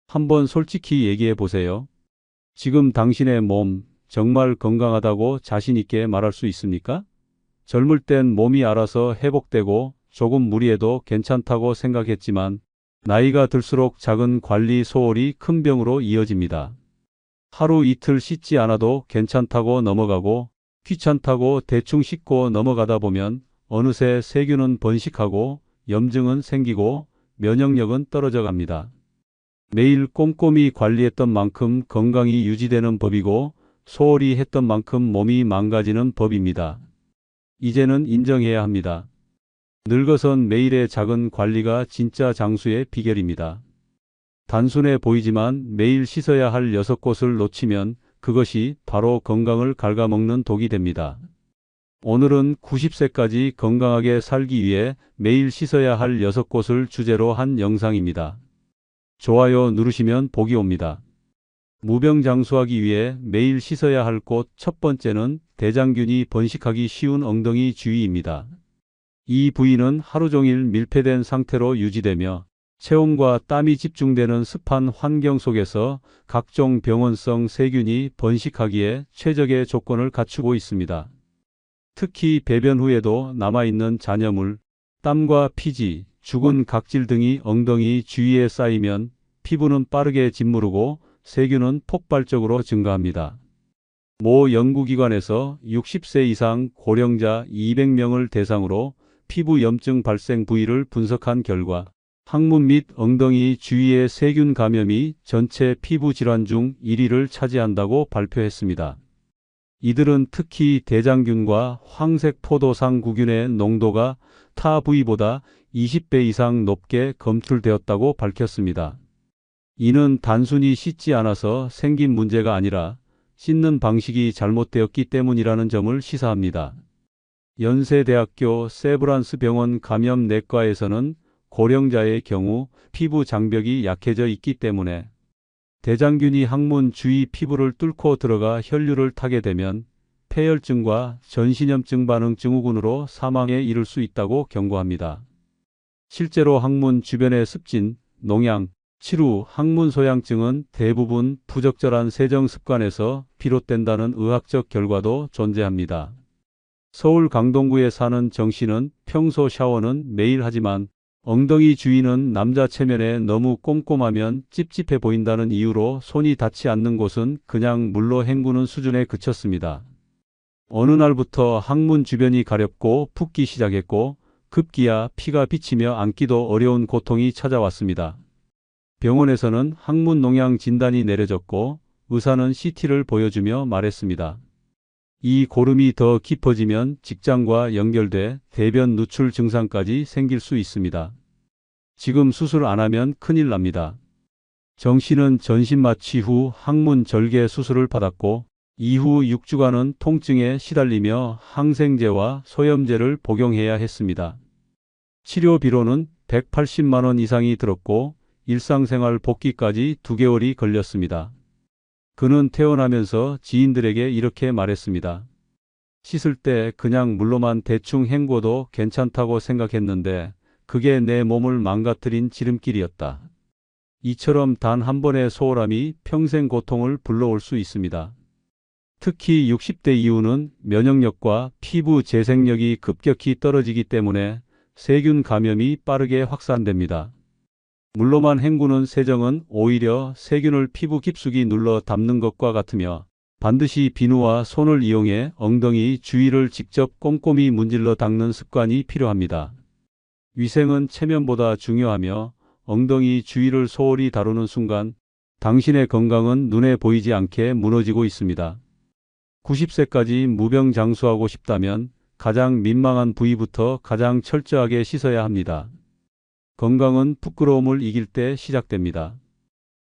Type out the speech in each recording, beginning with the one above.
한번 솔직히 얘기해 보세요. 지금 당신의 몸 정말 건강하다고 자신 있게 말할 수 있습니까? 젊을 땐 몸이 알아서 회복되고 조금 무리해도 괜찮다고 생각했지만 나이가 들수록 작은 관리 소홀이 큰 병으로 이어집니다. 하루 이틀 씻지 않아도 괜찮다고 넘어가고 귀찮다고 대충 씻고 넘어가다 보면 어느새 세균은 번식하고 염증은 생기고 면역력은 떨어져 갑니다. 매일 꼼꼼히 관리했던 만큼 건강이 유지되는 법이고 소홀히 했던 만큼 몸이 망가지는 법입니다. 이제는 인정해야 합니다. 늙어선 매일의 작은 관리가 진짜 장수의 비결입니다. 단순해 보이지만 매일 씻어야 할 6곳을 놓치면 그것이 바로 건강을 갉아먹는 독이 됩니다. 오늘은 90세까지 건강하게 살기 위해 매일 씻어야 할 6곳을 주제로 한 영상입니다. 좋아요 누르시면 복이 옵니다. 무병장수하기 위해 매일 씻어야 할 곳 첫 번째는 대장균이 번식하기 쉬운 엉덩이 주위입니다. 이 부위는 하루 종일 밀폐된 상태로 유지되며 체온과 땀이 집중되는 습한 환경 속에서 각종 병원성 세균이 번식하기에 최적의 조건을 갖추고 있습니다. 특히 배변 후에도 남아있는 잔여물, 땀과 피지, 죽은 각질 등이 엉덩이 주위에 쌓이면 피부는 빠르게 짓무르고 세균은 폭발적으로 증가합니다. 모 연구기관에서 60세 이상 고령자 200명을 대상으로 피부 염증 발생 부위를 분석한 결과 항문 및 엉덩이 주위의 세균 감염이 전체 피부 질환 중 1위를 차지한다고 발표했습니다. 이들은 특히 대장균과 황색 포도상구균의 농도가 타 부위보다 20배 이상 높게 검출되었다고 밝혔습니다. 이는 단순히 씻지 않아서 생긴 문제가 아니라 씻는 방식이 잘못되었기 때문이라는 점을 시사합니다. 연세대학교 세브란스 병원 감염내과에서는 고령자의 경우 피부 장벽이 약해져 있기 때문에 대장균이 항문 주위 피부를 뚫고 들어가 혈류를 타게 되면 폐혈증과 전신염증 반응 증후군으로 사망에 이를 수 있다고 경고합니다. 실제로 항문 주변의 습진, 농양, 치루, 항문 소양증은 대부분 부적절한 세정 습관에서 비롯된다는 의학적 결과도 존재합니다. 서울 강동구에 사는 정 씨는 평소 샤워는 매일 하지만 엉덩이 주위는 남자 체면에 너무 꼼꼼하면 찝찝해 보인다는 이유로 손이 닿지 않는 곳은 그냥 물로 헹구는 수준에 그쳤습니다. 어느 날부터 항문 주변이 가렵고 붓기 시작했고 급기야 피가 비치며 앉기도 어려운 고통이 찾아왔습니다. 병원에서는 항문 농양 진단이 내려졌고 의사는 CT를 보여주며 말했습니다. 이 고름이 더 깊어지면 직장과 연결돼 대변 누출 증상까지 생길 수 있습니다. 지금 수술 안 하면 큰일 납니다. 정 씨는 전신 마취 후 항문 절개 수술을 받았고 이후 6주간은 통증에 시달리며 항생제와 소염제를 복용해야 했습니다. 치료비로는 180만 원 이상이 들었고 일상생활 복귀까지 2개월이 걸렸습니다. 그는 퇴원하면서 지인들에게 이렇게 말했습니다. 씻을 때 그냥 물로만 대충 헹궈도 괜찮다고 생각했는데 그게 내 몸을 망가뜨린 지름길이었다. 이처럼 단 한 번의 소홀함이 평생 고통을 불러올 수 있습니다. 특히 60대 이후는 면역력과 피부 재생력이 급격히 떨어지기 때문에 세균 감염이 빠르게 확산됩니다. 물로만 헹구는 세정은 오히려 세균을 피부 깊숙이 눌러 담는 것과 같으며 반드시 비누와 손을 이용해 엉덩이 주위를 직접 꼼꼼히 문질러 닦는 습관이 필요합니다. 위생은 체면보다 중요하며 엉덩이 주위를 소홀히 다루는 순간 당신의 건강은 눈에 보이지 않게 무너지고 있습니다. 90세까지 무병장수하고 싶다면 가장 민망한 부위부터 가장 철저하게 씻어야 합니다. 건강은 부끄러움을 이길 때 시작됩니다.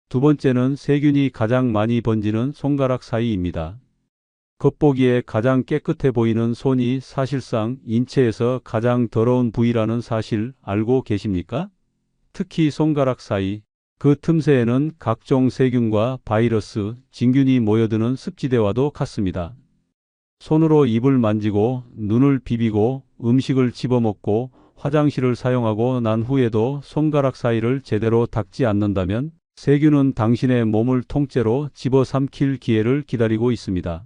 두 번째는 세균이 가장 많이 번지는 손가락 사이입니다. 겉보기에 가장 깨끗해 보이는 손이 사실상 인체에서 가장 더러운 부위라는 사실 알고 계십니까? 특히 손가락 사이, 그 틈새에는 각종 세균과 바이러스, 진균이 모여드는 습지대와도 같습니다. 손으로 입을 만지고 눈을 비비고 음식을 집어먹고 화장실을 사용하고 난 후에도 손가락 사이를 제대로 닦지 않는다면 세균은 당신의 몸을 통째로 집어삼킬 기회를 기다리고 있습니다.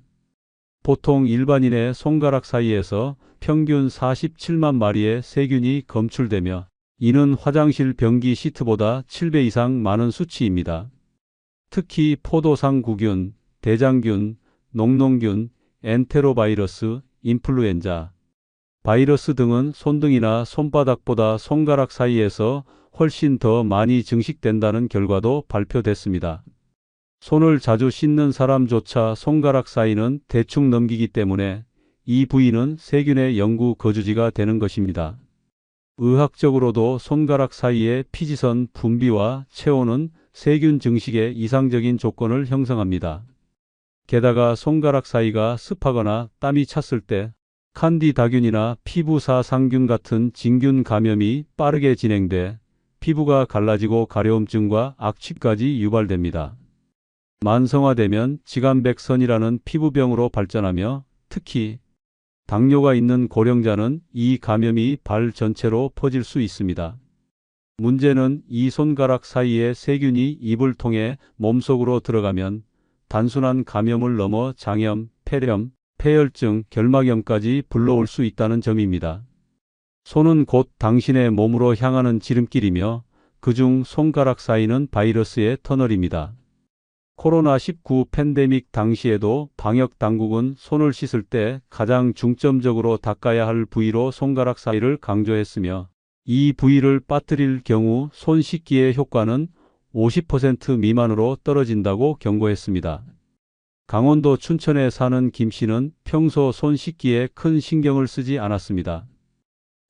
보통 일반인의 손가락 사이에서 평균 47만 마리의 세균이 검출되며 이는 화장실 변기 시트보다 7배 이상 많은 수치입니다. 특히 포도상구균, 대장균, 녹농균, 엔테로바이러스, 인플루엔자 바이러스 등은 손등이나 손바닥보다 손가락 사이에서 훨씬 더 많이 증식된다는 결과도 발표됐습니다. 손을 자주 씻는 사람조차 손가락 사이는 대충 넘기기 때문에 이 부위는 세균의 영구 거주지가 되는 것입니다. 의학적으로도 손가락 사이의 피지선 분비와 체온은 세균 증식의 이상적인 조건을 형성합니다. 게다가 손가락 사이가 습하거나 땀이 찼을 때 칸디다균이나 피부사상균 같은 진균 감염이 빠르게 진행돼 피부가 갈라지고 가려움증과 악취까지 유발됩니다. 만성화되면 지간백선이라는 피부병으로 발전하며 특히 당뇨가 있는 고령자는 이 감염이 발 전체로 퍼질 수 있습니다. 문제는 이 손가락 사이의 세균이 입을 통해 몸속으로 들어가면 단순한 감염을 넘어 장염, 폐렴, 폐혈증, 결막염까지 불러올 수 있다는 점입니다. 손은 곧 당신의 몸으로 향하는 지름길이며 그중 손가락 사이는 바이러스의 터널입니다. 코로나19 팬데믹 당시에도 방역 당국은 손을 씻을 때 가장 중점적으로 닦아야 할 부위로 손가락 사이를 강조했으며 이 부위를 빠뜨릴 경우 손 씻기의 효과는 50% 미만으로 떨어진다고 경고했습니다. 강원도 춘천에 사는 김 씨는 평소 손 씻기에 큰 신경을 쓰지 않았습니다.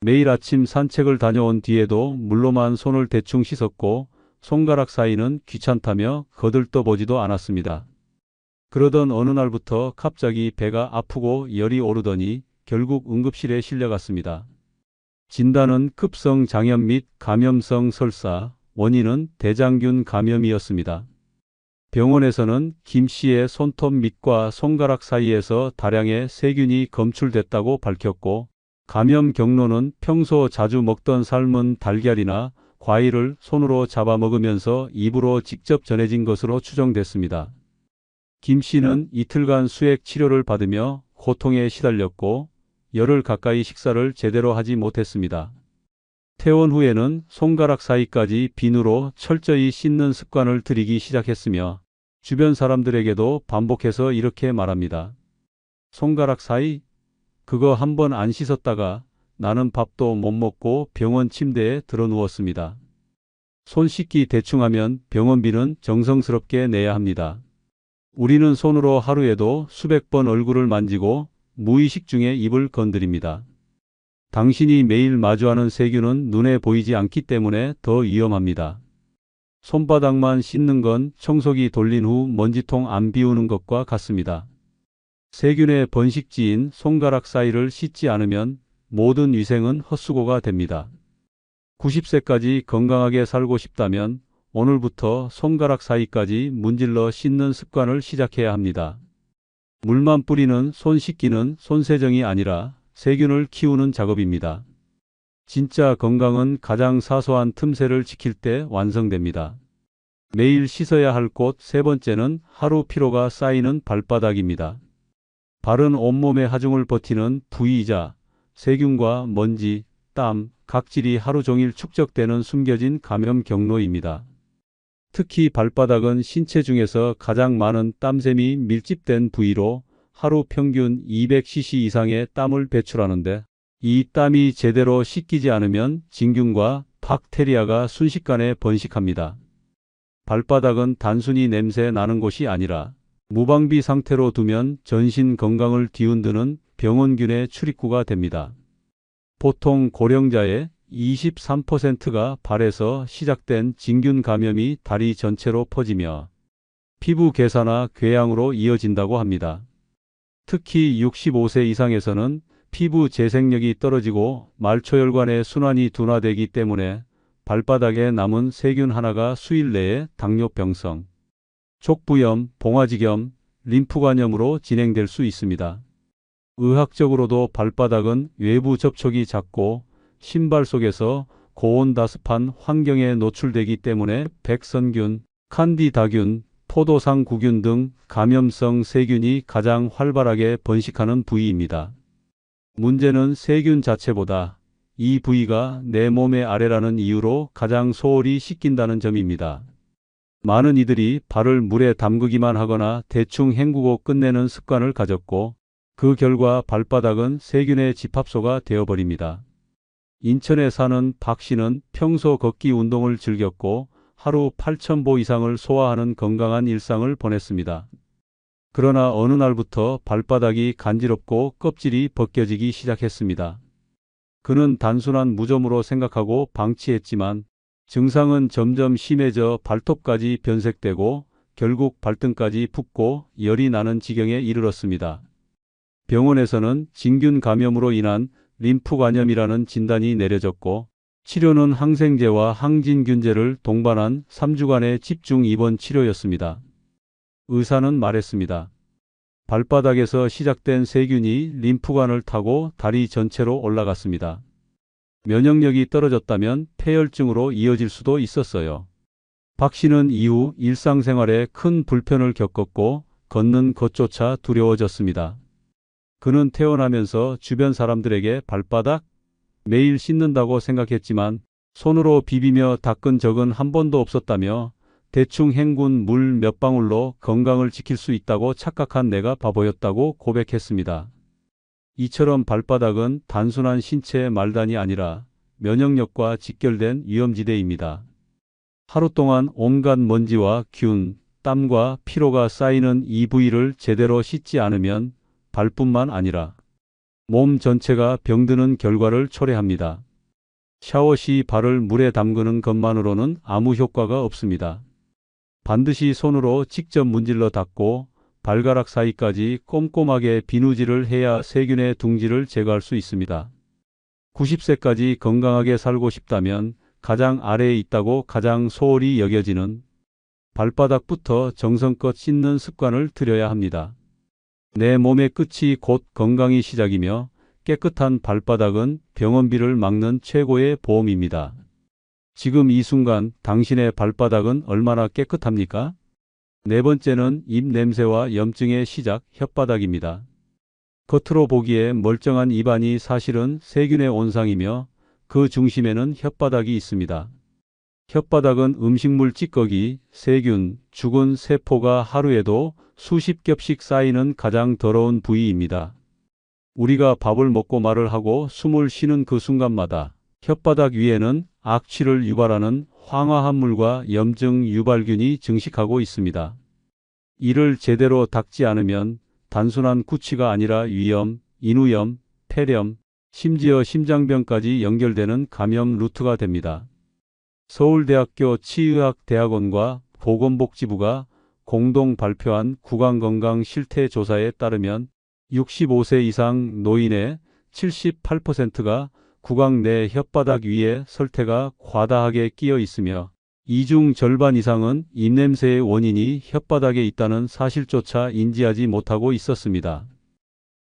매일 아침 산책을 다녀온 뒤에도 물로만 손을 대충 씻었고 손가락 사이는 귀찮다며 거들떠보지도 않았습니다. 그러던 어느 날부터 갑자기 배가 아프고 열이 오르더니 결국 응급실에 실려갔습니다. 진단은 급성 장염 및 감염성 설사, 원인은 대장균 감염이었습니다. 병원에서는 김 씨의 손톱 밑과 손가락 사이에서 다량의 세균이 검출됐다고 밝혔고 감염 경로는 평소 자주 먹던 삶은 달걀이나 과일을 손으로 잡아먹으면서 입으로 직접 전해진 것으로 추정됐습니다. 김 씨는 이틀간 수액 치료를 받으며 고통에 시달렸고 열흘 가까이 식사를 제대로 하지 못했습니다. 퇴원 후에는 손가락 사이까지 비누로 철저히 씻는 습관을 들이기 시작했으며 주변 사람들에게도 반복해서 이렇게 말합니다. 손가락 사이? 그거 한번 안 씻었다가 나는 밥도 못 먹고 병원 침대에 들어 누웠습니다. 손 씻기 대충 하면 병원비는 정성스럽게 내야 합니다. 우리는 손으로 하루에도 수백 번 얼굴을 만지고 무의식 중에 입을 건드립니다. 당신이 매일 마주하는 세균은 눈에 보이지 않기 때문에 더 위험합니다. 손바닥만 씻는 건 청소기 돌린 후 먼지통 안 비우는 것과 같습니다. 세균의 번식지인 손가락 사이를 씻지 않으면 모든 위생은 헛수고가 됩니다. 90세까지 건강하게 살고 싶다면 오늘부터 손가락 사이까지 문질러 씻는 습관을 시작해야 합니다. 물만 뿌리는 손 씻기는 손세정이 아니라 세균을 키우는 작업입니다. 진짜 건강은 가장 사소한 틈새를 지킬 때 완성됩니다. 매일 씻어야 할 곳 세 번째는 하루 피로가 쌓이는 발바닥입니다. 발은 온몸의 하중을 버티는 부위이자 세균과 먼지, 땀, 각질이 하루 종일 축적되는 숨겨진 감염 경로입니다. 특히 발바닥은 신체 중에서 가장 많은 땀샘이 밀집된 부위로 하루 평균 200cc 이상의 땀을 배출하는데 이 땀이 제대로 씻기지 않으면 진균과 박테리아가 순식간에 번식합니다. 발바닥은 단순히 냄새 나는 곳이 아니라 무방비 상태로 두면 전신 건강을 뒤흔드는 병원균의 출입구가 됩니다. 보통 고령자의 23%가 발에서 시작된 진균 감염이 다리 전체로 퍼지며 피부 괴사나 궤양으로 이어진다고 합니다. 특히 65세 이상에서는 피부 재생력이 떨어지고 말초혈관의 순환이 둔화되기 때문에 발바닥에 남은 세균 하나가 수일 내에 당뇨병성, 족부염, 봉화지겸, 림프관염으로 진행될 수 있습니다. 의학적으로도 발바닥은 외부 접촉이 작고 신발 속에서 고온다습한 환경에 노출되기 때문에 백선균, 칸디다균, 포도상구균 등 감염성 세균이 가장 활발하게 번식하는 부위입니다. 문제는 세균 자체보다 이 부위가 내 몸의 아래라는 이유로 가장 소홀히 씻긴다는 점입니다. 많은 이들이 발을 물에 담그기만 하거나 대충 헹구고 끝내는 습관을 가졌고, 그 결과 발바닥은 세균의 집합소가 되어버립니다. 인천에 사는 박 씨는 평소 걷기 운동을 즐겼고 하루 8,000보 이상을 소화하는 건강한 일상을 보냈습니다. 그러나 어느 날부터 발바닥이 간지럽고 껍질이 벗겨지기 시작했습니다. 그는 단순한 무좀으로 생각하고 방치했지만 증상은 점점 심해져 발톱까지 변색되고 결국 발등까지 붓고 열이 나는 지경에 이르렀습니다. 병원에서는 진균 감염으로 인한 림프관염이라는 진단이 내려졌고, 치료는 항생제와 항진균제를 동반한 3주간의 집중 입원 치료였습니다. 의사는 말했습니다. 발바닥에서 시작된 세균이 림프관을 타고 다리 전체로 올라갔습니다. 면역력이 떨어졌다면 폐혈증으로 이어질 수도 있었어요. 박 씨는 이후 일상생활에 큰 불편을 겪었고 걷는 것조차 두려워졌습니다. 그는 태어나면서 주변 사람들에게 발바닥 매일 씻는다고 생각했지만 손으로 비비며 닦은 적은 한 번도 없었다며 대충 헹군 물 몇 방울로 건강을 지킬 수 있다고 착각한 내가 바보였다고 고백했습니다. 이처럼 발바닥은 단순한 신체의 말단이 아니라 면역력과 직결된 위험지대입니다. 하루 동안 온갖 먼지와 균, 땀과 피로가 쌓이는 이 부위를 제대로 씻지 않으면 발뿐만 아니라 몸 전체가 병드는 결과를 초래합니다. 샤워 시 발을 물에 담그는 것만으로는 아무 효과가 없습니다. 반드시 손으로 직접 문질러 닦고 발가락 사이까지 꼼꼼하게 비누질을 해야 세균의 둥지를 제거할 수 있습니다. 90세까지 건강하게 살고 싶다면 가장 아래에 있다고 가장 소홀히 여겨지는 발바닥부터 정성껏 씻는 습관을 들여야 합니다. 내 몸의 끝이 곧 건강이 시작이며 깨끗한 발바닥은 병원비를 막는 최고의 보험입니다. 지금 이 순간 당신의 발바닥은 얼마나 깨끗합니까? 네 번째는 입 냄새와 염증의 시작, 혓바닥입니다. 겉으로 보기에 멀쩡한 입안이 사실은 세균의 온상이며 그 중심에는 혓바닥이 있습니다. 혓바닥은 음식물 찌꺼기, 세균, 죽은 세포가 하루에도 수십 겹씩 쌓이는 가장 더러운 부위입니다. 우리가 밥을 먹고 말을 하고 숨을 쉬는 그 순간마다 혓바닥 위에는 악취를 유발하는 황화합물과 염증 유발균이 증식하고 있습니다. 이를 제대로 닦지 않으면 단순한 구취가 아니라 위염, 인후염, 폐렴, 심지어 심장병까지 연결되는 감염 루트가 됩니다. 서울대학교 치의학대학원과 보건복지부가 공동 발표한 구강건강 실태조사에 따르면 65세 이상 노인의 78%가 구강 내 혓바닥 위에 설태가 과다하게 끼어 있으며 이 중 절반 이상은 입냄새의 원인이 혓바닥에 있다는 사실조차 인지하지 못하고 있었습니다.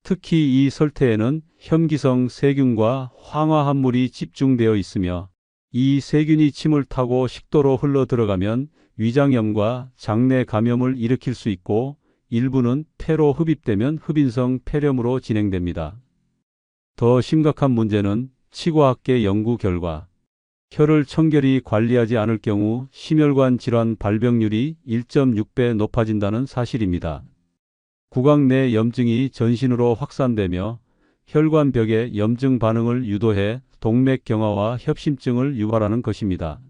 특히 이 설태에는 혐기성 세균과 황화합물이 집중되어 있으며 이 세균이 침을 타고 식도로 흘러 들어가면 위장염과 장내 감염을 일으킬 수 있고 일부는 폐로 흡입되면 흡인성 폐렴으로 진행됩니다. 더 심각한 문제는 치과학계 연구 결과 혀를 청결히 관리하지 않을 경우 심혈관 질환 발병률이 1.6배 높아진다는 사실입니다. 구강 내 염증이 전신으로 확산되며 혈관벽에 염증 반응을 유도해 동맥경화와 협심증을 유발하는 것입니다.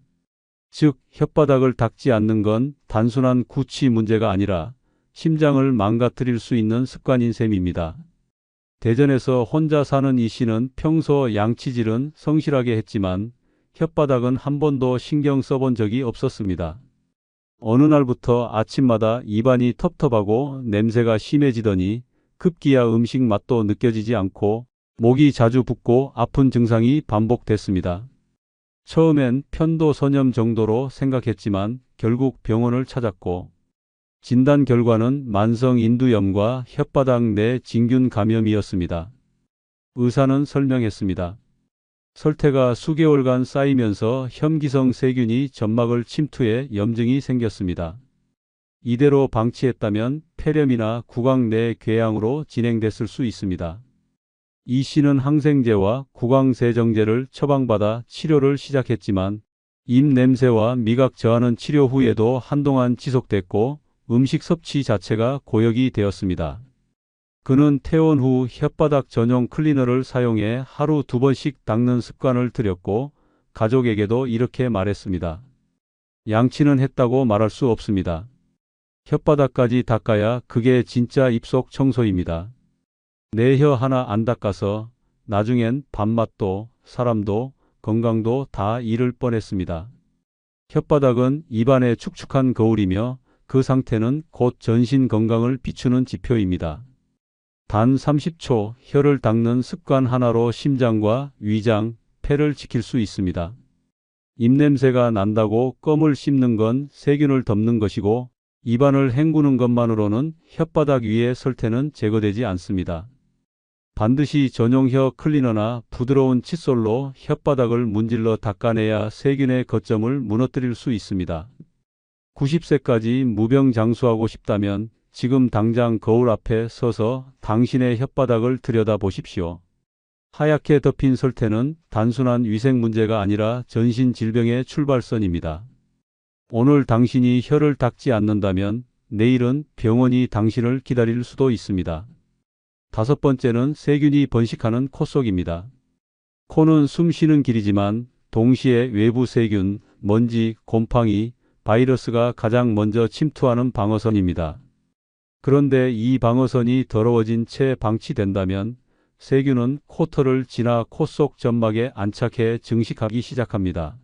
즉, 혓바닥을 닦지 않는 건 단순한 구취 문제가 아니라 심장을 망가뜨릴 수 있는 습관인 셈입니다. 대전에서 혼자 사는 이 씨는 평소 양치질은 성실하게 했지만 혓바닥은 한 번도 신경 써본 적이 없었습니다. 어느 날부터 아침마다 입안이 텁텁하고 냄새가 심해지더니 급기야 음식 맛도 느껴지지 않고 목이 자주 붓고 아픈 증상이 반복됐습니다. 처음엔 편도선염 정도로 생각했지만 결국 병원을 찾았고 진단 결과는 만성 인두염과 혓바닥 내 진균 감염이었습니다. 의사는 설명했습니다. 설태가 수개월간 쌓이면서 혐기성 세균이 점막을 침투해 염증이 생겼습니다. 이대로 방치했다면 폐렴이나 구강 내 궤양으로 진행됐을 수 있습니다. 이 씨는 항생제와 구강세정제를 처방받아 치료를 시작했지만 입 냄새와 미각 저하는 치료 후에도 한동안 지속됐고 음식 섭취 자체가 고역이 되었습니다. 그는 퇴원 후 혓바닥 전용 클리너를 사용해 하루 2번씩 닦는 습관을 들였고 가족에게도 이렇게 말했습니다. 양치는 했다고 말할 수 없습니다. 혓바닥까지 닦아야 그게 진짜 입속 청소입니다. 내 혀 하나 안 닦아서 나중엔 밥맛도 사람도 건강도 다 잃을 뻔했습니다. 혓바닥은 입안의 축축한 거울이며 그 상태는 곧 전신 건강을 비추는 지표입니다. 단 30초 혀를 닦는 습관 하나로 심장과 위장, 폐를 지킬 수 있습니다. 입냄새가 난다고 껌을 씹는 건 세균을 덮는 것이고 입안을 헹구는 것만으로는 혓바닥 위의 설태는 제거되지 않습니다. 반드시 전용혀 클리너나 부드러운 칫솔로 혓바닥을 문질러 닦아내야 세균의 거점을 무너뜨릴 수 있습니다. 90세까지 무병장수하고 싶다면 지금 당장 거울 앞에 서서 당신의 혓바닥을 들여다보십시오. 하얗게 덮인 설태는 단순한 위생 문제가 아니라 전신 질병의 출발선입니다. 오늘 당신이 혀를 닦지 않는다면 내일은 병원이 당신을 기다릴 수도 있습니다. 5번째는 세균이 번식하는 코 속입니다. 코는 숨 쉬는 길이지만 동시에 외부 세균, 먼지, 곰팡이, 바이러스가 가장 먼저 침투하는 방어선입니다. 그런데 이 방어선이 더러워진 채 방치된다면 세균은 코털을 지나 코 속 점막에 안착해 증식하기 시작합니다.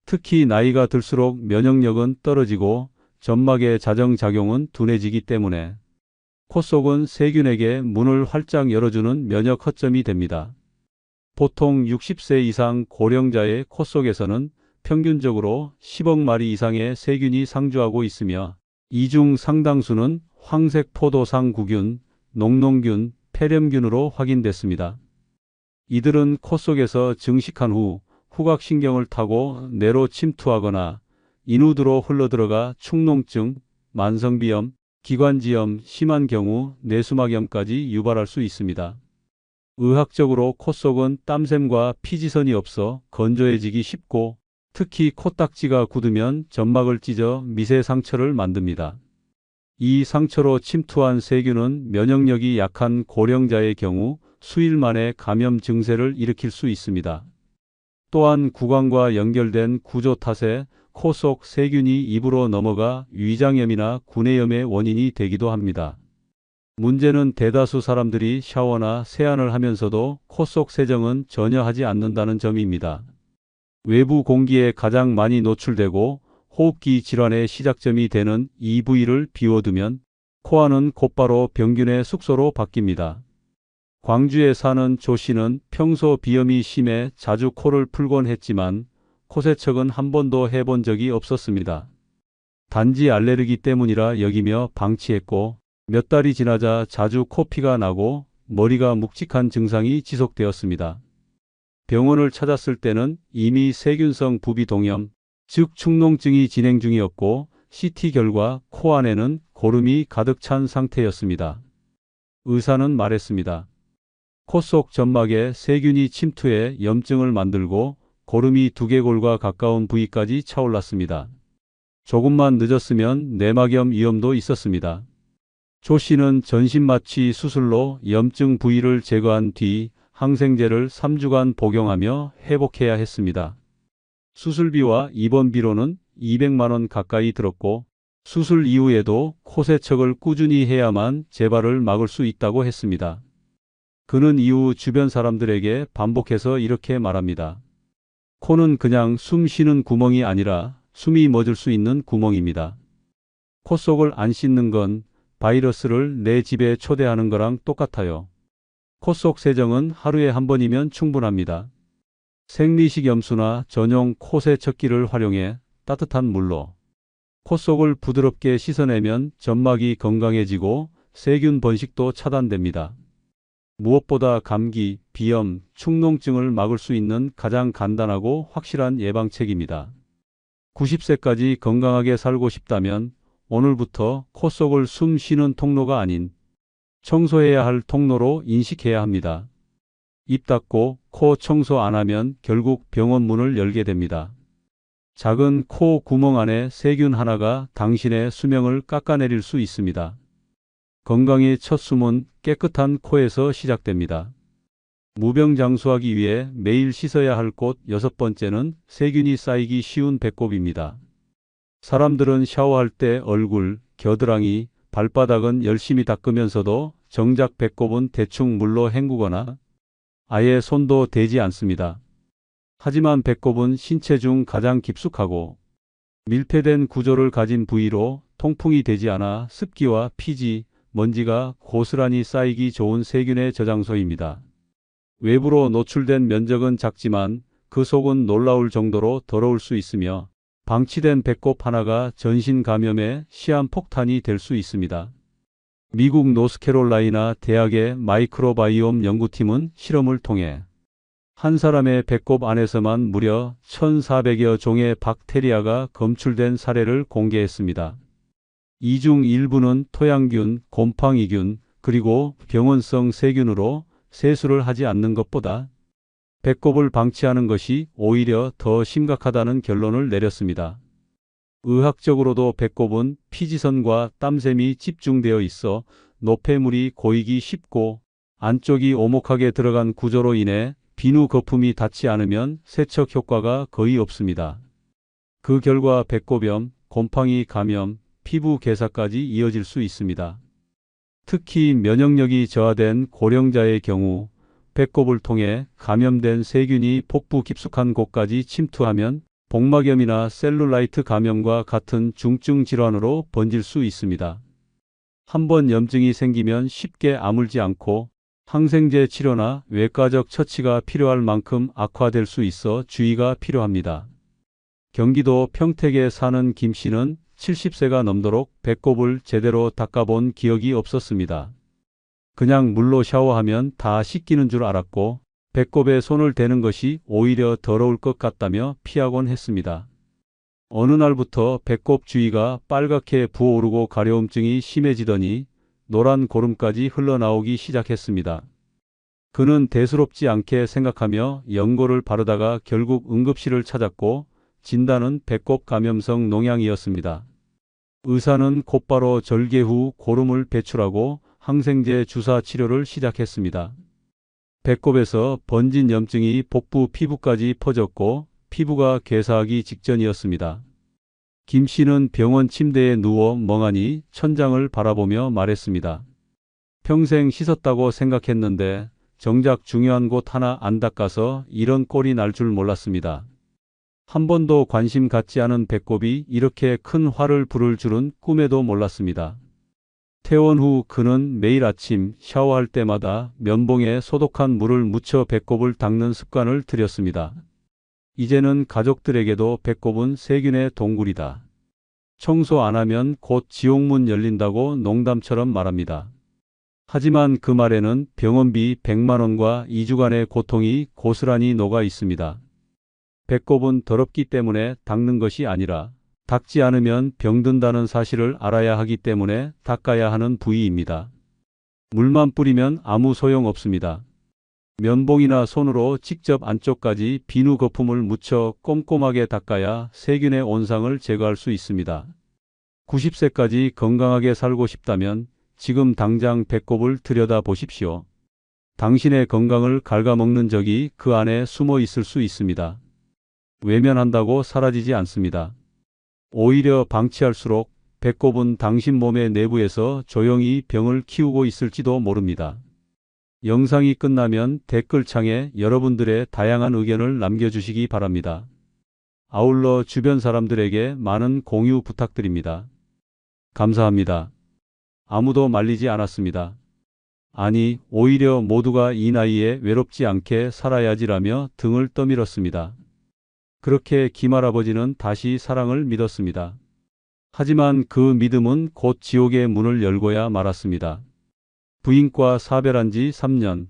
특히 나이가 들수록 면역력은 떨어지고 점막의 자정작용은 둔해지기 때문에 코 속은 세균에게 문을 활짝 열어주는 면역 허점이 됩니다. 보통 60세 이상 고령자의 코 속에서는 평균적으로 10억 마리 이상의 세균이 상주하고 있으며 이 중 상당수는 황색 포도상구균, 녹농균, 폐렴균으로 확인됐습니다. 이들은 코 속에서 증식한 후 후각신경을 타고 뇌로 침투하거나 인후드로 흘러들어가 축농증, 만성비염, 기관지염, 심한 경우 뇌수막염까지 유발할 수 있습니다. 의학적으로 코 속은 땀샘과 피지선이 없어 건조해지기 쉽고 특히 코딱지가 굳으면 점막을 찢어 미세 상처를 만듭니다. 이 상처로 침투한 세균은 면역력이 약한 고령자의 경우 수일 만에 감염 증세를 일으킬 수 있습니다. 또한 구강과 연결된 구조 탓에 코 속 세균이 입으로 넘어가 위장염이나 구내염의 원인이 되기도 합니다. 문제는 대다수 사람들이 샤워나 세안을 하면서도 코 속 세정은 전혀 하지 않는다는 점입니다. 외부 공기에 가장 많이 노출되고 호흡기 질환의 시작점이 되는 이 부위를 비워두면 코안은 곧바로 병균의 숙소로 바뀝니다. 광주에 사는 조 씨는 평소 비염이 심해 자주 코를 풀곤 했지만 코세척은 한 번도 해본 적이 없었습니다. 단지 알레르기 때문이라 여기며 방치했고 몇 달이 지나자 자주 코피가 나고 머리가 묵직한 증상이 지속되었습니다. 병원을 찾았을 때는 이미 세균성 부비동염, 즉 축농증이 진행 중이었고 CT 결과 코 안에는 고름이 가득 찬 상태였습니다. 의사는 말했습니다. 코 속 점막에 세균이 침투해 염증을 만들고 고름이 두개골과 가까운 부위까지 차올랐습니다. 조금만 늦었으면 뇌막염 위험도 있었습니다. 조 씨는 전신마취 수술로 염증 부위를 제거한 뒤 항생제를 3주간 복용하며 회복해야 했습니다. 수술비와 입원비로는 200만 원 가까이 들었고 수술 이후에도 코세척을 꾸준히 해야만 재발을 막을 수 있다고 했습니다. 그는 이후 주변 사람들에게 반복해서 이렇게 말합니다. 코는 그냥 숨 쉬는 구멍이 아니라 숨이 멎을 수 있는 구멍입니다. 코 속을 안 씻는 건 바이러스를 내 집에 초대하는 거랑 똑같아요. 코 속 세정은 하루에 한 번이면 충분합니다. 생리식 염수나 전용 코세척기를 활용해 따뜻한 물로 코 속을 부드럽게 씻어내면 점막이 건강해지고 세균 번식도 차단됩니다. 무엇보다 감기, 비염, 축농증을 막을 수 있는 가장 간단하고 확실한 예방책입니다. 90세까지 건강하게 살고 싶다면 오늘부터 코 속을 숨 쉬는 통로가 아닌 청소해야 할 통로로 인식해야 합니다. 입 닫고 코 청소 안 하면 결국 병원 문을 열게 됩니다. 작은 코 구멍 안에 세균 하나가 당신의 수명을 깎아내릴 수 있습니다. 건강의 첫 숨은 깨끗한 코에서 시작됩니다. 무병장수하기 위해 매일 씻어야 할 곳 6번째는 세균이 쌓이기 쉬운 배꼽입니다. 사람들은 샤워할 때 얼굴, 겨드랑이, 발바닥은 열심히 닦으면서도 정작 배꼽은 대충 물로 헹구거나 아예 손도 대지 않습니다. 하지만 배꼽은 신체 중 가장 깊숙하고 밀폐된 구조를 가진 부위로 통풍이 되지 않아 습기와 피지, 먼지가 고스란히 쌓이기 좋은 세균의 저장소입니다. 외부로 노출된 면적은 작지만 그 속은 놀라울 정도로 더러울 수 있으며 방치된 배꼽 하나가 전신 감염의 시한폭탄이 될 수 있습니다. 미국 노스캐롤라이나 대학의 마이크로바이옴 연구팀은 실험을 통해 한 사람의 배꼽 안에서만 무려 1,400여 종의 박테리아가 검출된 사례를 공개했습니다. 이 중 일부는 토양균, 곰팡이균, 그리고 병원성 세균으로 세수를 하지 않는 것보다 배꼽을 방치하는 것이 오히려 더 심각하다는 결론을 내렸습니다. 의학적으로도 배꼽은 피지선과 땀샘이 집중되어 있어 노폐물이 고이기 쉽고 안쪽이 오목하게 들어간 구조로 인해 비누 거품이 닿지 않으면 세척 효과가 거의 없습니다. 그 결과 배꼽염, 곰팡이 감염, 피부 괴사까지 이어질 수 있습니다. 특히 면역력이 저하된 고령자의 경우 배꼽을 통해 감염된 세균이 복부 깊숙한 곳까지 침투하면 복막염이나 셀룰라이트 감염과 같은 중증 질환으로 번질 수 있습니다. 한번 염증이 생기면 쉽게 아물지 않고 항생제 치료나 외과적 처치가 필요할 만큼 악화될 수 있어 주의가 필요합니다. 경기도 평택에 사는 김 씨는 70세가 넘도록 배꼽을 제대로 닦아본 기억이 없었습니다. 그냥 물로 샤워하면 다 씻기는 줄 알았고 배꼽에 손을 대는 것이 오히려 더러울 것 같다며 피하곤 했습니다. 어느 날부터 배꼽 주위가 빨갛게 부어오르고 가려움증이 심해지더니 노란 고름까지 흘러나오기 시작했습니다. 그는 대수롭지 않게 생각하며 연고를 바르다가 결국 응급실을 찾았고 진단은 배꼽 감염성 농양이었습니다. 의사는 곧바로 절개 후 고름을 배출하고 항생제 주사 치료를 시작했습니다. 배꼽에서 번진 염증이 복부 피부까지 퍼졌고 피부가 괴사하기 직전이었습니다. 김 씨는 병원 침대에 누워 멍하니 천장을 바라보며 말했습니다. 평생 씻었다고 생각했는데 정작 중요한 곳 하나 안 닦아서 이런 꼴이 날 줄 몰랐습니다. 한 번도 관심 갖지 않은 배꼽이 이렇게 큰 화를 부를 줄은 꿈에도 몰랐습니다. 퇴원 후 그는 매일 아침 샤워할 때마다 면봉에 소독한 물을 묻혀 배꼽을 닦는 습관을 들였습니다. 이제는 가족들에게도 배꼽은 세균의 동굴이다. 청소 안 하면 곧 지옥문 열린다고 농담처럼 말합니다. 하지만 그 말에는 병원비 100만 원과 2주간의 고통이 고스란히 녹아 있습니다. 배꼽은 더럽기 때문에 닦는 것이 아니라 닦지 않으면 병든다는 사실을 알아야 하기 때문에 닦아야 하는 부위입니다. 물만 뿌리면 아무 소용 없습니다. 면봉이나 손으로 직접 안쪽까지 비누 거품을 묻혀 꼼꼼하게 닦아야 세균의 온상을 제거할 수 있습니다. 90세까지 건강하게 살고 싶다면 지금 당장 배꼽을 들여다보십시오. 당신의 건강을 갉아먹는 적이 그 안에 숨어 있을 수 있습니다. 외면한다고 사라지지 않습니다. 오히려 방치할수록 배꼽은 당신 몸의 내부에서 조용히 병을 키우고 있을지도 모릅니다. 영상이 끝나면 댓글창에 여러분들의 다양한 의견을 남겨주시기 바랍니다. 아울러 주변 사람들에게 많은 공유 부탁드립니다. 감사합니다. 아무도 말리지 않았습니다. 아니, 오히려 모두가 이 나이에 외롭지 않게 살아야지라며 등을 떠밀었습니다. 그렇게 김할아버지는 다시 사랑을 믿었습니다. 하지만 그 믿음은 곧 지옥의 문을 열고야 말았습니다. 부인과 사별한 지 3년.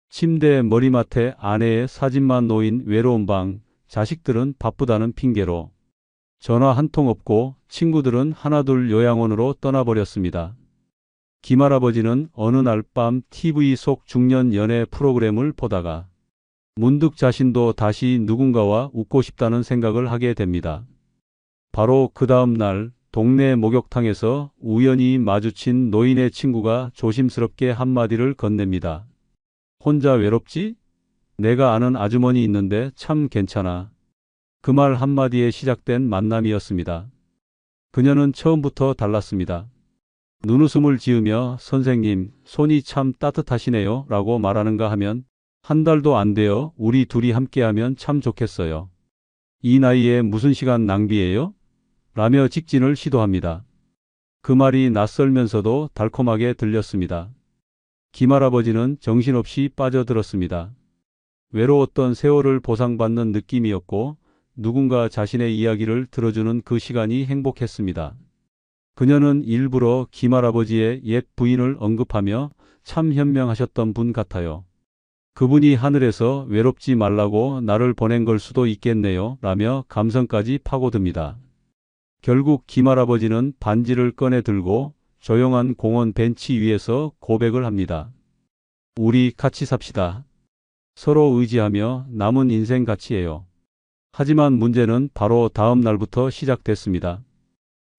침대 머리맡에 아내의 사진만 놓인 외로운 방, 자식들은 바쁘다는 핑계로 전화 한 통 없고 친구들은 하나둘 요양원으로 떠나버렸습니다. 김할아버지는 어느 날 밤 TV 속 중년 연애 프로그램을 보다가 문득 자신도 다시 누군가와 웃고 싶다는 생각을 하게 됩니다. 바로 그 다음 날 동네 목욕탕에서 우연히 마주친 노인의 친구가 조심스럽게 한마디를 건넵니다. 혼자 외롭지? 내가 아는 아주머니 있는데 참 괜찮아. 그 말 한마디에 시작된 만남이었습니다. 그녀는 처음부터 달랐습니다. 눈웃음을 지으며 선생님, 손이 참 따뜻하시네요 라고 말하는가 하면 한 달도 안 돼요. 우리 둘이 함께하면 참 좋겠어요. 이 나이에 무슨 시간 낭비예요? 라며 직진을 시도합니다. 그 말이 낯설면서도 달콤하게 들렸습니다. 김할아버지는 정신없이 빠져들었습니다. 외로웠던 세월을 보상받는 느낌이었고 누군가 자신의 이야기를 들어주는 그 시간이 행복했습니다. 그녀는 일부러 김할아버지의 옛 부인을 언급하며 참 현명하셨던 분 같아요. 그분이 하늘에서 외롭지 말라고 나를 보낸 걸 수도 있겠네요 라며 감성까지 파고듭니다. 결국 김할아버지는 반지를 꺼내 들고 조용한 공원 벤치 위에서 고백을 합니다. 우리 같이 삽시다. 서로 의지하며 남은 인생 같이해요. 하지만 문제는 바로 다음 날부터 시작됐습니다.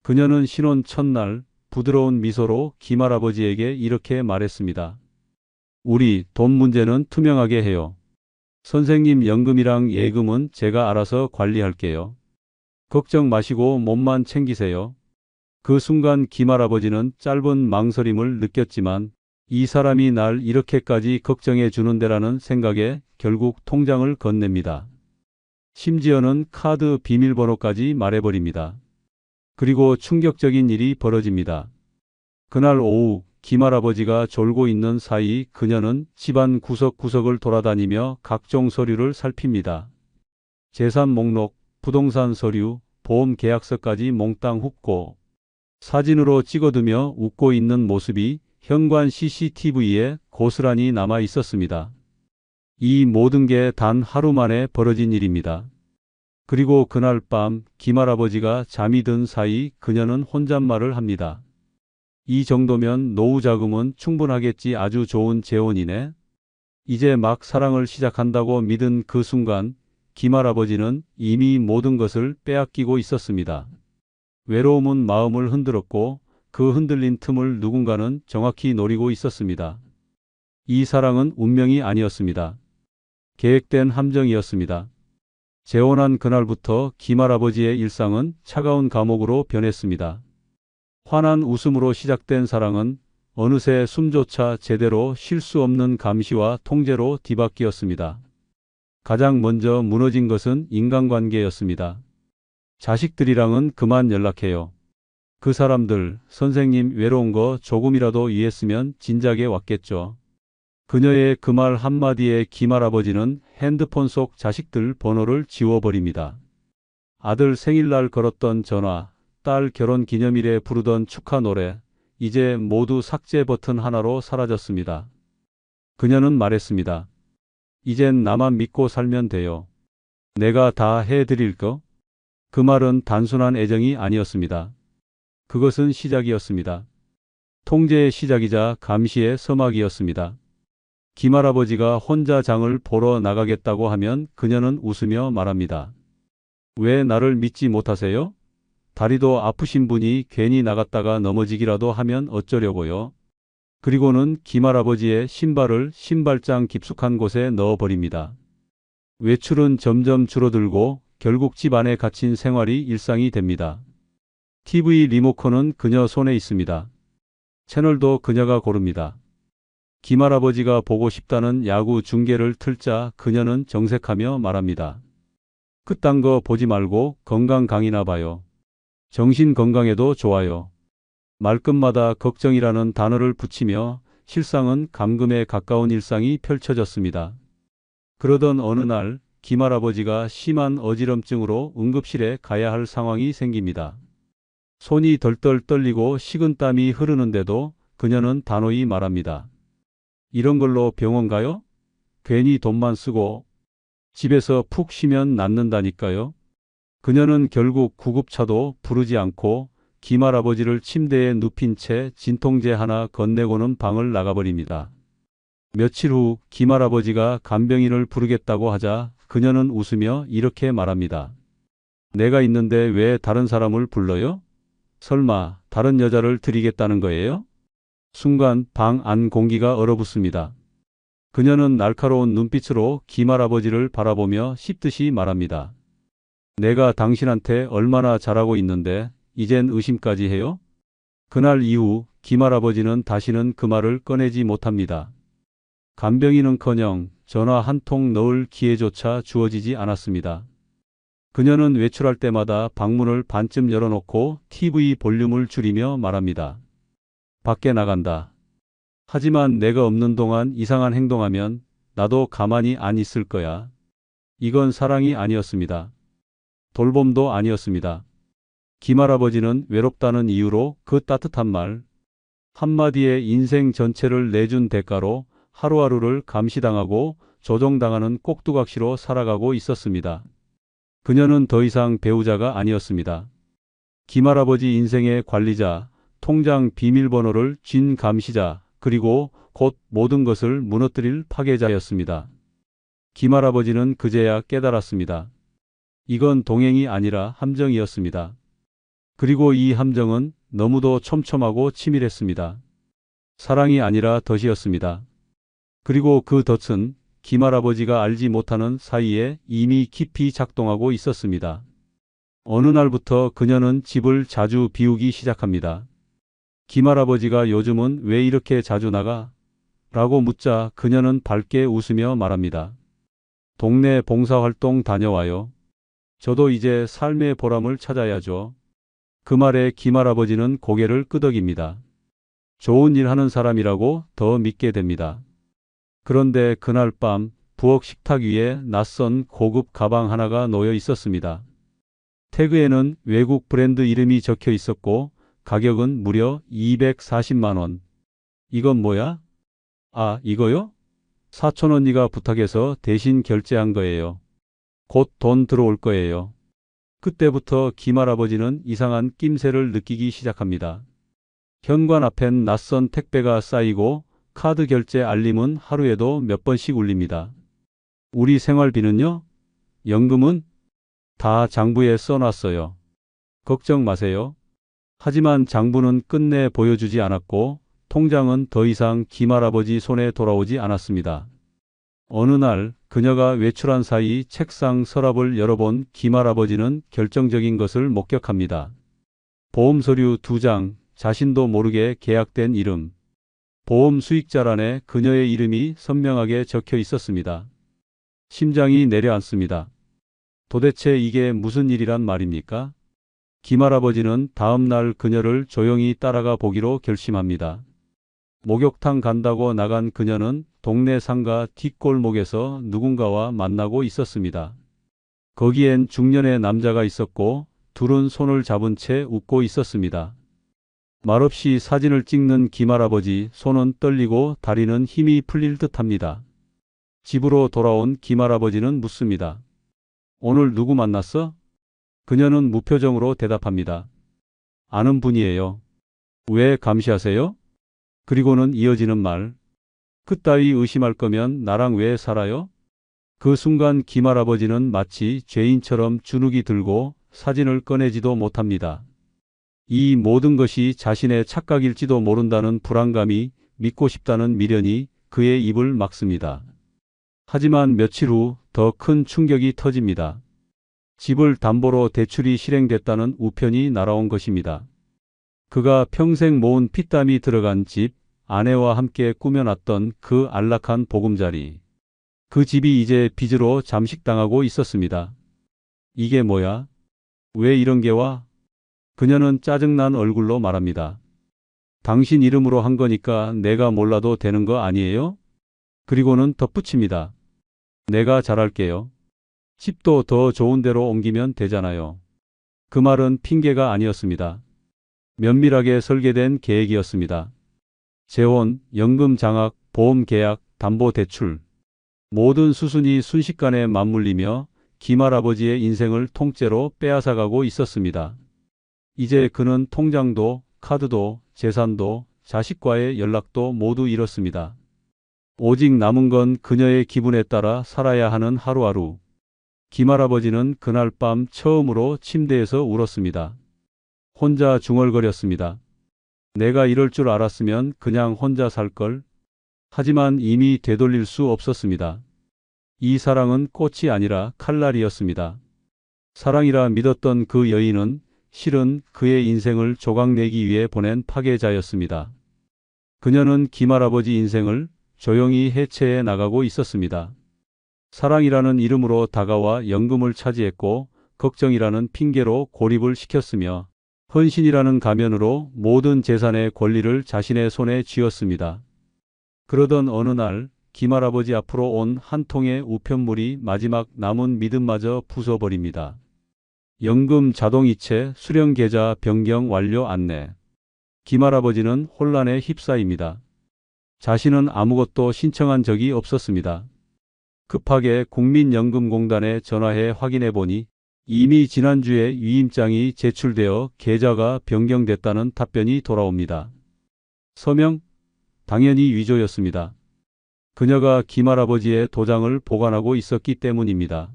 그녀는 신혼 첫날 부드러운 미소로 김할아버지에게 이렇게 말했습니다. 우리 돈 문제는 투명하게 해요. 선생님 연금이랑 예금은 제가 알아서 관리할게요. 걱정 마시고 몸만 챙기세요. 그 순간 김할아버지는 짧은 망설임을 느꼈지만 이 사람이 날 이렇게까지 걱정해 주는데라는 생각에 결국 통장을 건넵니다. 심지어는 카드 비밀번호까지 말해버립니다. 그리고 충격적인 일이 벌어집니다. 그날 오후 김할아버지가 졸고 있는 사이 그녀는 집안 구석구석을 돌아다니며 각종 서류를 살핍니다. 재산 목록, 부동산 서류, 보험 계약서까지 몽땅 훑고 사진으로 찍어두며 웃고 있는 모습이 현관 CCTV에 고스란히 남아 있었습니다. 이 모든 게 단 하루 만에 벌어진 일입니다. 그리고 그날 밤 김할아버지가 잠이 든 사이 그녀는 혼잣말을 합니다. 이 정도면 노후 자금은 충분하겠지. 아주 좋은 재혼이네. 이제 막 사랑을 시작한다고 믿은 그 순간 김할아버지는 이미 모든 것을 빼앗기고 있었습니다. 외로움은 마음을 흔들었고 그 흔들린 틈을 누군가는 정확히 노리고 있었습니다. 이 사랑은 운명이 아니었습니다. 계획된 함정이었습니다. 재혼한 그날부터 김할아버지의 일상은 차가운 감옥으로 변했습니다. 환한 웃음으로 시작된 사랑은 어느새 숨조차 제대로 쉴 수 없는 감시와 통제로 뒤바뀌었습니다. 가장 먼저 무너진 것은 인간관계였습니다. 자식들이랑은 그만 연락해요. 그 사람들, 선생님 외로운 거 조금이라도 이해했으면 진작에 왔겠죠. 그녀의 그 말 한마디에 김할아버지는 핸드폰 속 자식들 번호를 지워버립니다. 아들 생일날 걸었던 전화, 딸 결혼 기념일에 부르던 축하 노래, 이제 모두 삭제 버튼 하나로 사라졌습니다. 그녀는 말했습니다. 이젠 나만 믿고 살면 돼요. 내가 다 해드릴 거? 그 말은 단순한 애정이 아니었습니다. 그것은 시작이었습니다. 통제의 시작이자 감시의 서막이었습니다. 김할아버지가 혼자 장을 보러 나가겠다고 하면 그녀는 웃으며 말합니다. 왜 나를 믿지 못하세요? 다리도 아프신 분이 괜히 나갔다가 넘어지기라도 하면 어쩌려고요? 그리고는 김할아버지의 신발을 신발장 깊숙한 곳에 넣어버립니다. 외출은 점점 줄어들고 결국 집 안에 갇힌 생활이 일상이 됩니다. TV 리모컨은 그녀 손에 있습니다. 채널도 그녀가 고릅니다. 김할아버지가 보고 싶다는 야구 중계를 틀자 그녀는 정색하며 말합니다. 그딴 거 보지 말고 건강 강이나 봐요. 정신 건강에도 좋아요. 말끝마다 걱정이라는 단어를 붙이며 실상은 감금에 가까운 일상이 펼쳐졌습니다. 그러던 어느 날 김할아버지가 심한 어지럼증으로 응급실에 가야 할 상황이 생깁니다. 손이 덜덜 떨리고 식은땀이 흐르는데도 그녀는 단호히 말합니다. 이런 걸로 병원 가요? 괜히 돈만 쓰고 집에서 푹 쉬면 낫는다니까요. 그녀는 결국 구급차도 부르지 않고 김할아버지를 침대에 눕힌 채 진통제 하나 건네고는 방을 나가버립니다. 며칠 후 김할아버지가 간병인을 부르겠다고 하자 그녀는 웃으며 이렇게 말합니다. 내가 있는데 왜 다른 사람을 불러요? 설마 다른 여자를 드리겠다는 거예요? 순간 방 안 공기가 얼어붙습니다. 그녀는 날카로운 눈빛으로 김할아버지를 바라보며 씹듯이 말합니다. 내가 당신한테 얼마나 잘하고 있는데 이젠 의심까지 해요? 그날 이후 김할아버지는 다시는 그 말을 꺼내지 못합니다. 간병인은커녕 전화 한 통 넣을 기회조차 주어지지 않았습니다. 그녀는 외출할 때마다 방문을 반쯤 열어놓고 TV 볼륨을 줄이며 말합니다. 밖에 나간다. 하지만 내가 없는 동안 이상한 행동하면 나도 가만히 안 있을 거야. 이건 사랑이 아니었습니다. 돌봄도 아니었습니다. 김할아버지는 외롭다는 이유로 그 따뜻한 말 한마디에 인생 전체를 내준 대가로 하루하루를 감시당하고 조종당하는 꼭두각시로 살아가고 있었습니다. 그녀는 더 이상 배우자가 아니었습니다. 김할아버지 인생의 관리자, 통장 비밀번호를 쥔 감시자, 그리고 곧 모든 것을 무너뜨릴 파괴자였습니다. 김할아버지는 그제야 깨달았습니다. 이건 동행이 아니라 함정이었습니다. 그리고 이 함정은 너무도 촘촘하고 치밀했습니다. 사랑이 아니라 덫이었습니다. 그리고 그 덫은 김할아버지가 알지 못하는 사이에 이미 깊이 작동하고 있었습니다. 어느 날부터 그녀는 집을 자주 비우기 시작합니다. 김할아버지가 요즘은 왜 이렇게 자주 나가? 라고 묻자 그녀는 밝게 웃으며 말합니다. 동네 봉사활동 다녀와요. 저도 이제 삶의 보람을 찾아야죠. 그 말에 김할아버지는 고개를 끄덕입니다. 좋은 일 하는 사람이라고 더 믿게 됩니다. 그런데 그날 밤 부엌 식탁 위에 낯선 고급 가방 하나가 놓여 있었습니다. 태그에는 외국 브랜드 이름이 적혀 있었고 가격은 무려 240만 원. 이건 뭐야? 아, 이거요? 사촌 언니가 부탁해서 대신 결제한 거예요. 곧 돈 들어올 거예요. 그때부터 김할아버지는 이상한 낌새를 느끼기 시작합니다. 현관 앞엔 낯선 택배가 쌓이고 카드 결제 알림은 하루에도 몇 번씩 울립니다. 우리 생활비는요? 연금은? 다 장부에 써놨어요. 걱정 마세요. 하지만 장부는 끝내 보여주지 않았고 통장은 더 이상 김할아버지 손에 돌아오지 않았습니다. 어느 날 그녀가 외출한 사이 책상 서랍을 열어본 김할아버지는 결정적인 것을 목격합니다. 보험 서류 2장, 자신도 모르게 계약된 이름. 보험 수익자란에 그녀의 이름이 선명하게 적혀 있었습니다. 심장이 내려앉습니다. 도대체 이게 무슨 일이란 말입니까? 김할아버지는 다음 날 그녀를 조용히 따라가 보기로 결심합니다. 목욕탕 간다고 나간 그녀는 동네 상가 뒷골목에서 누군가와 만나고 있었습니다. 거기엔 중년의 남자가 있었고 둘은 손을 잡은 채 웃고 있었습니다. 말없이 사진을 찍는 김할아버지 손은 떨리고 다리는 힘이 풀릴 듯합니다. 집으로 돌아온 김할아버지는 묻습니다. 오늘 누구 만났어? 그녀는 무표정으로 대답합니다. 아는 분이에요. 왜 감시하세요? 그리고는 이어지는 말. 그따위 의심할 거면 나랑 왜 살아요? 그 순간 김할아버지는 마치 죄인처럼 주눅이 들고 사진을 꺼내지도 못합니다. 이 모든 것이 자신의 착각일지도 모른다는 불안감이, 믿고 싶다는 미련이 그의 입을 막습니다. 하지만 며칠 후 더 큰 충격이 터집니다. 집을 담보로 대출이 실행됐다는 우편이 날아온 것입니다. 그가 평생 모은 피땀이 들어간 집, 아내와 함께 꾸며놨던 그 안락한 보금자리. 그 집이 이제 빚으로 잠식당하고 있었습니다. 이게 뭐야? 왜 이런 게 와? 그녀는 짜증난 얼굴로 말합니다. 당신 이름으로 한 거니까 내가 몰라도 되는 거 아니에요? 그리고는 덧붙입니다. 내가 잘할게요. 집도 더 좋은 데로 옮기면 되잖아요. 그 말은 핑계가 아니었습니다. 면밀하게 설계된 계획이었습니다. 재혼, 연금 장악, 보험 계약, 담보 대출. 모든 수순이 순식간에 맞물리며 김할아버지의 인생을 통째로 빼앗아가고 있었습니다. 이제 그는 통장도, 카드도, 재산도, 자식과의 연락도 모두 잃었습니다. 오직 남은 건 그녀의 기분에 따라 살아야 하는 하루하루. 김할아버지는 그날 밤 처음으로 침대에서 울었습니다. 혼자 중얼거렸습니다. 내가 이럴 줄 알았으면 그냥 혼자 살걸. 하지만 이미 되돌릴 수 없었습니다. 이 사랑은 꽃이 아니라 칼날이었습니다. 사랑이라 믿었던 그 여인은 실은 그의 인생을 조각내기 위해 보낸 파괴자였습니다. 그녀는 김할아버지 인생을 조용히 해체해 나가고 있었습니다. 사랑이라는 이름으로 다가와 연금을 차지했고 걱정이라는 핑계로 고립을 시켰으며 헌신이라는 가면으로 모든 재산의 권리를 자신의 손에 쥐었습니다. 그러던 어느 날 김할아버지 앞으로 온 한 통의 우편물이 마지막 남은 믿음마저 부숴버립니다. 연금 자동이체 수령 계좌 변경 완료 안내. 김할아버지는 혼란에 휩싸입니다. 자신은 아무것도 신청한 적이 없었습니다. 급하게 국민연금공단에 전화해 확인해 보니 이미 지난주에 위임장이 제출되어 계좌가 변경됐다는 답변이 돌아옵니다. 서명? 당연히 위조였습니다. 그녀가 김할아버지의 도장을 보관하고 있었기 때문입니다.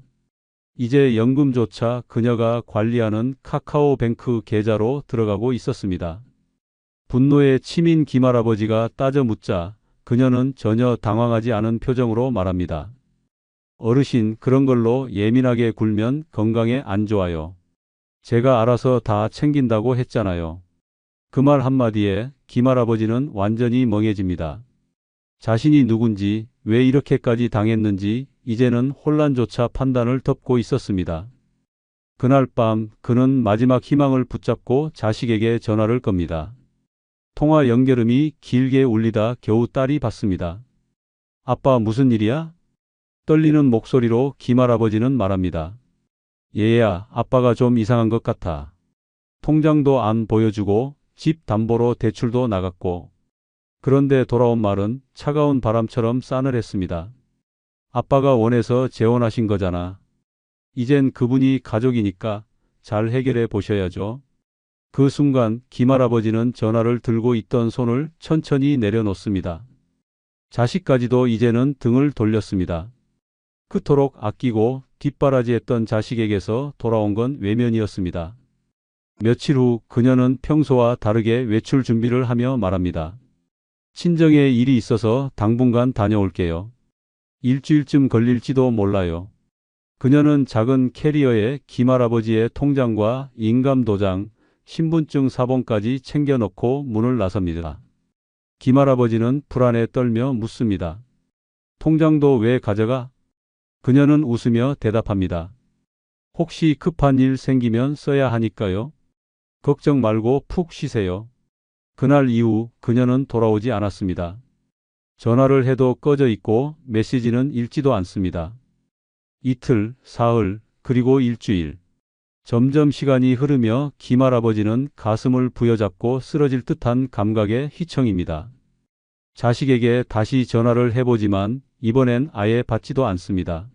이제 연금조차 그녀가 관리하는 카카오뱅크 계좌로 들어가고 있었습니다. 분노에 치민 김할아버지가 따져 묻자 그녀는 전혀 당황하지 않은 표정으로 말합니다. 어르신, 그런 걸로 예민하게 굴면 건강에 안 좋아요. 제가 알아서 다 챙긴다고 했잖아요. 그 말 한마디에 김할아버지는 완전히 멍해집니다. 자신이 누군지, 왜 이렇게까지 당했는지 이제는 혼란조차 판단을 덮고 있었습니다. 그날 밤 그는 마지막 희망을 붙잡고 자식에게 전화를 겁니다. 통화 연결음이 길게 울리다 겨우 딸이 받습니다. 아빠, 무슨 일이야? 떨리는 목소리로 김할아버지는 말합니다. 얘야, 아빠가 좀 이상한 것 같아. 통장도 안 보여주고 집 담보로 대출도 나갔고. 그런데 돌아온 말은 차가운 바람처럼 싸늘했습니다. 아빠가 원해서 재혼하신 거잖아. 이젠 그분이 가족이니까 잘 해결해 보셔야죠. 그 순간 김할아버지는 전화를 들고 있던 손을 천천히 내려놓습니다. 자식까지도 이제는 등을 돌렸습니다. 그토록 아끼고 뒷바라지했던 자식에게서 돌아온 건 외면이었습니다. 며칠 후 그녀는 평소와 다르게 외출 준비를 하며 말합니다. 친정에 일이 있어서 당분간 다녀올게요. 일주일쯤 걸릴지도 몰라요. 그녀는 작은 캐리어에 김할아버지의 통장과 인감도장, 신분증 사본까지 챙겨 넣고 문을 나섭니다. 김할아버지는 불안에 떨며 묻습니다. 통장도 왜 가져가? 그녀는 웃으며 대답합니다. 혹시 급한 일 생기면 써야 하니까요. 걱정 말고 푹 쉬세요. 그날 이후 그녀는 돌아오지 않았습니다. 전화를 해도 꺼져 있고 메시지는 읽지도 않습니다. 이틀, 사흘, 그리고 일주일. 점점 시간이 흐르며 김할아버지는 가슴을 부여잡고 쓰러질 듯한 감각에 휘청입니다. 자식에게 다시 전화를 해보지만 이번엔 아예 받지도 않습니다.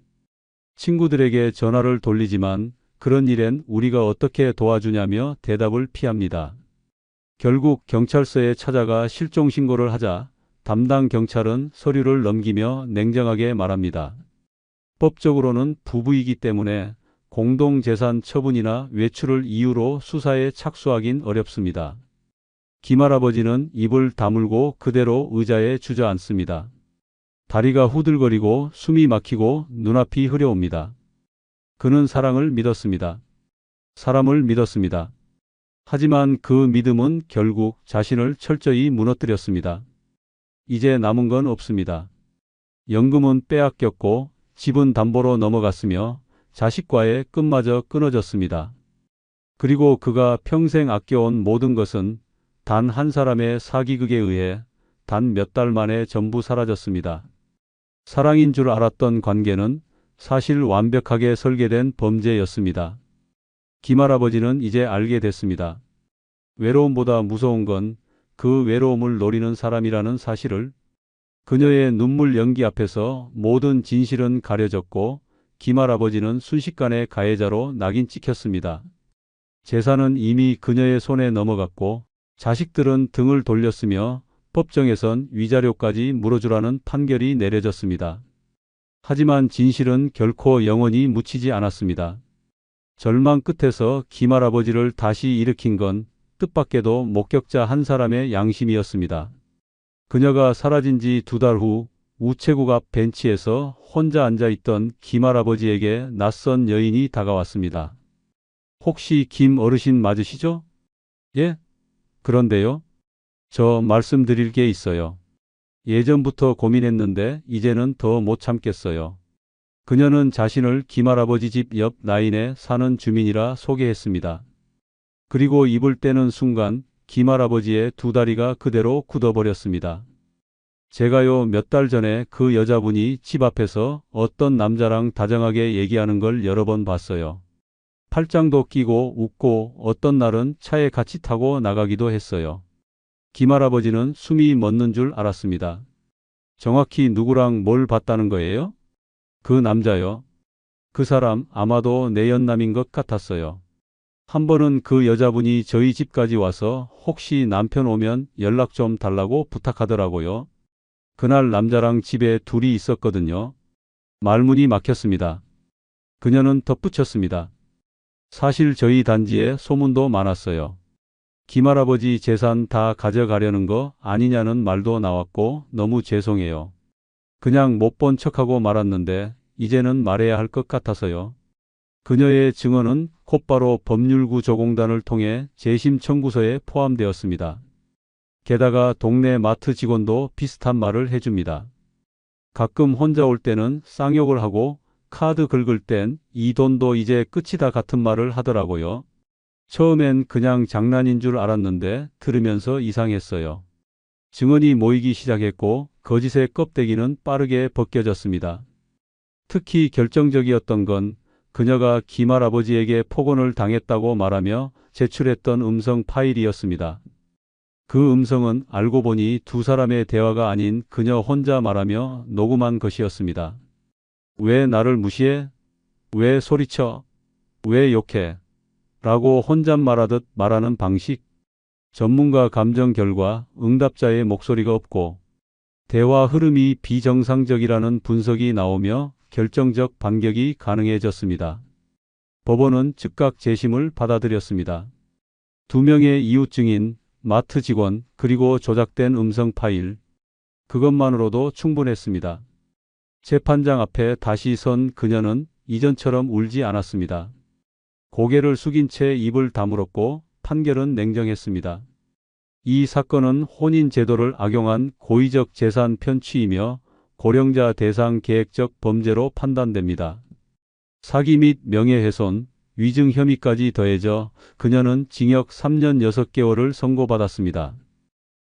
친구들에게 전화를 돌리지만 그런 일엔 우리가 어떻게 도와주냐며 대답을 피합니다. 결국 경찰서에 찾아가 실종 신고를 하자 담당 경찰은 서류를 넘기며 냉정하게 말합니다. 법적으로는 부부이기 때문에 공동재산 처분이나 외출을 이유로 수사에 착수하긴 어렵습니다. 김할아버지는 입을 다물고 그대로 의자에 주저앉습니다. 다리가 후들거리고 숨이 막히고 눈앞이 흐려옵니다. 그는 사랑을 믿었습니다. 사람을 믿었습니다. 하지만 그 믿음은 결국 자신을 철저히 무너뜨렸습니다. 이제 남은 건 없습니다. 연금은 빼앗겼고 집은 담보로 넘어갔으며 자식과의 끝마저 끊어졌습니다. 그리고 그가 평생 아껴온 모든 것은 단 한 사람의 사기극에 의해 단 몇 달 만에 전부 사라졌습니다. 사랑인 줄 알았던 관계는 사실 완벽하게 설계된 범죄였습니다. 김할아버지는 이제 알게 됐습니다. 외로움보다 무서운 건 그 외로움을 노리는 사람이라는 사실을. 그녀의 눈물 연기 앞에서 모든 진실은 가려졌고 김할아버지는 순식간에 가해자로 낙인 찍혔습니다. 재산은 이미 그녀의 손에 넘어갔고 자식들은 등을 돌렸으며 법정에선 위자료까지 물어주라는 판결이 내려졌습니다. 하지만 진실은 결코 영원히 묻히지 않았습니다. 절망 끝에서 김할아버지를 다시 일으킨 건 뜻밖에도 목격자 한 사람의 양심이었습니다. 그녀가 사라진 지 2달 후 우체국 앞 벤치에서 혼자 앉아있던 김할아버지에게 낯선 여인이 다가왔습니다. 혹시 김 어르신 맞으시죠? 예? 그런데요. 저 말씀드릴 게 있어요. 예전부터 고민했는데 이제는 더 못 참겠어요. 그녀는 자신을 김할아버지 집 옆 라인에 사는 주민이라 소개했습니다. 그리고 입을 떼는 순간 김할아버지의 2다리가 그대로 굳어버렸습니다. 제가요, 몇 달 전에 그 여자분이 집 앞에서 어떤 남자랑 다정하게 얘기하는 걸 여러 번 봤어요. 팔짱도 끼고 웃고 어떤 날은 차에 같이 타고 나가기도 했어요. 김할아버지는 숨이 멎는 줄 알았습니다. 정확히 누구랑 뭘 봤다는 거예요? 그 남자요. 그 사람 아마도 내 연남인 것 같았어요. 한 번은 그 여자분이 저희 집까지 와서 혹시 남편 오면 연락 좀 달라고 부탁하더라고요. 그날 남자랑 집에 둘이 있었거든요. 말문이 막혔습니다. 그녀는 덧붙였습니다. 사실 저희 단지에 소문도 많았어요. 김할아버지 재산 다 가져가려는 거 아니냐는 말도 나왔고 너무 죄송해요. 그냥 못 본 척하고 말았는데 이제는 말해야 할 것 같아서요. 그녀의 증언은 곧바로 법률구조공단을 통해 재심 청구서에 포함되었습니다. 게다가 동네 마트 직원도 비슷한 말을 해줍니다. 가끔 혼자 올 때는 쌍욕을 하고 카드 긁을 땐 이 돈도 이제 끝이다 같은 말을 하더라고요. 처음엔 그냥 장난인 줄 알았는데 들으면서 이상했어요. 증언이 모이기 시작했고 거짓의 껍데기는 빠르게 벗겨졌습니다. 특히 결정적이었던 건 그녀가 김할아버지에게 폭언을 당했다고 말하며 제출했던 음성 파일이었습니다. 그 음성은 알고 보니 2사람의 대화가 아닌 그녀 혼자 말하며 녹음한 것이었습니다. 왜 나를 무시해? 왜 소리쳐? 왜 욕해? 라고 혼잣말하듯 말하는 방식. 전문가 감정 결과 응답자의 목소리가 없고 대화 흐름이 비정상적이라는 분석이 나오며 결정적 반격이 가능해졌습니다. 법원은 즉각 재심을 받아들였습니다. 2명의 이웃 증인, 마트 직원, 그리고 조작된 음성 파일. 그것만으로도 충분했습니다. 재판장 앞에 다시 선 그녀는 이전처럼 울지 않았습니다. 고개를 숙인 채 입을 다물었고 판결은 냉정했습니다. 이 사건은 혼인 제도를 악용한 고의적 재산 편취이며 고령자 대상 계획적 범죄로 판단됩니다. 사기 및 명예훼손, 위증 혐의까지 더해져 그녀는 징역 3년 6개월을 선고받았습니다.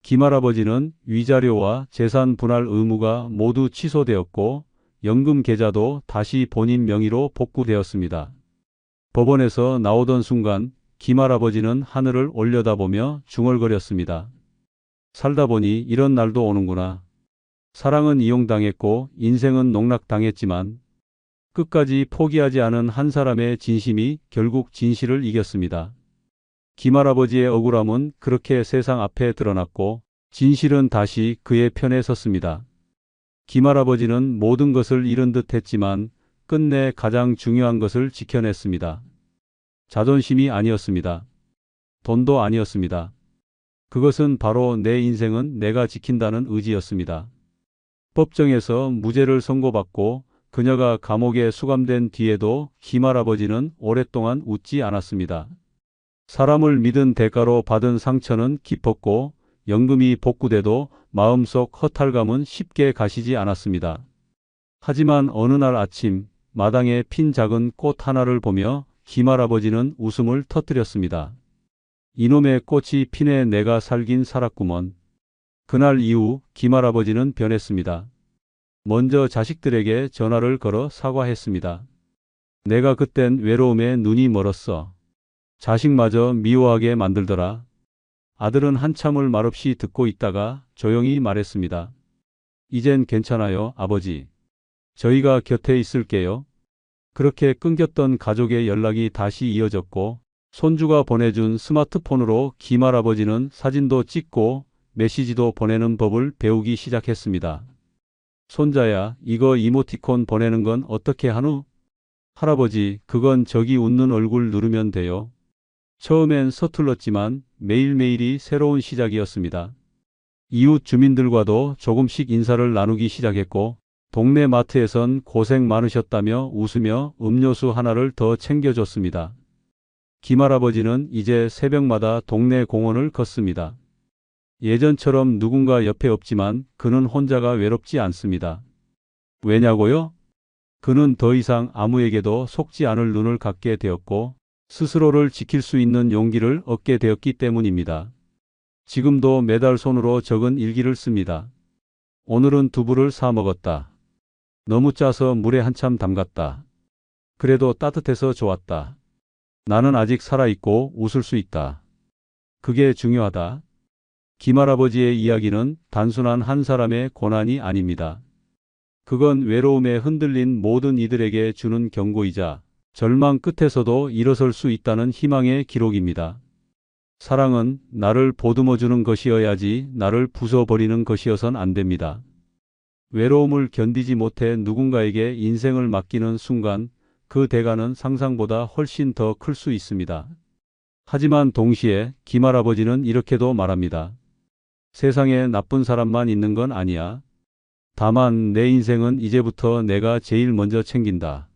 김할아버지는 위자료와 재산 분할 의무가 모두 취소되었고 연금 계좌도 다시 본인 명의로 복구되었습니다. 법원에서 나오던 순간 김할아버지는 하늘을 올려다보며 중얼거렸습니다. 살다 보니 이런 날도 오는구나. 사랑은 이용당했고 인생은 농락당했지만 끝까지 포기하지 않은 한 사람의 진심이 결국 진실을 이겼습니다. 김할아버지의 억울함은 그렇게 세상 앞에 드러났고 진실은 다시 그의 편에 섰습니다. 김할아버지는 모든 것을 잃은 듯 했지만 끝내 가장 중요한 것을 지켜냈습니다. 자존심이 아니었습니다. 돈도 아니었습니다. 그것은 바로 내 인생은 내가 지킨다는 의지였습니다. 법정에서 무죄를 선고받고 그녀가 감옥에 수감된 뒤에도 김할아버지는 오랫동안 웃지 않았습니다. 사람을 믿은 대가로 받은 상처는 깊었고 연금이 복구돼도 마음속 허탈감은 쉽게 가시지 않았습니다. 하지만 어느 날 아침 마당에 핀 작은 꽃 하나를 보며 김할아버지는 웃음을 터뜨렸습니다. 이놈의 꽃이 피네 내가 살긴 살았구먼. 그날 이후 김할아버지는 변했습니다. 먼저 자식들에게 전화를 걸어 사과했습니다. 내가 그땐 외로움에 눈이 멀었어. 자식마저 미워하게 만들더라. 아들은 한참을 말없이 듣고 있다가 조용히 말했습니다. 이젠 괜찮아요, 아버지. 저희가 곁에 있을게요. 그렇게 끊겼던 가족의 연락이 다시 이어졌고 손주가 보내준 스마트폰으로 김할아버지는 사진도 찍고 메시지도 보내는 법을 배우기 시작했습니다. 손자야, 이거 이모티콘 보내는 건 어떻게 하누? 할아버지, 그건 저기 웃는 얼굴 누르면 돼요. 처음엔 서툴렀지만 매일매일이 새로운 시작이었습니다. 이웃 주민들과도 조금씩 인사를 나누기 시작했고 동네 마트에선 고생 많으셨다며 웃으며 음료수 하나를 더 챙겨줬습니다. 김할아버지는 이제 새벽마다 동네 공원을 걷습니다. 예전처럼 누군가 옆에 없지만 그는 혼자가 외롭지 않습니다. 왜냐고요? 그는 더 이상 아무에게도 속지 않을 눈을 갖게 되었고 스스로를 지킬 수 있는 용기를 얻게 되었기 때문입니다. 지금도 매달 손으로 적은 일기를 씁니다. 오늘은 두부를 사 먹었다. 너무 짜서 물에 한참 담갔다. 그래도 따뜻해서 좋았다. 나는 아직 살아있고 웃을 수 있다. 그게 중요하다. 김할아버지의 이야기는 단순한 한 사람의 고난이 아닙니다. 그건 외로움에 흔들린 모든 이들에게 주는 경고이자 절망 끝에서도 일어설 수 있다는 희망의 기록입니다. 사랑은 나를 보듬어주는 것이어야지 나를 부숴버리는 것이어선 안 됩니다. 외로움을 견디지 못해 누군가에게 인생을 맡기는 순간 그 대가는 상상보다 훨씬 더 클 수 있습니다. 하지만 동시에 김할아버지는 이렇게도 말합니다. 세상에 나쁜 사람만 있는 건 아니야. 다만 내 인생은 이제부터 내가 제일 먼저 챙긴다.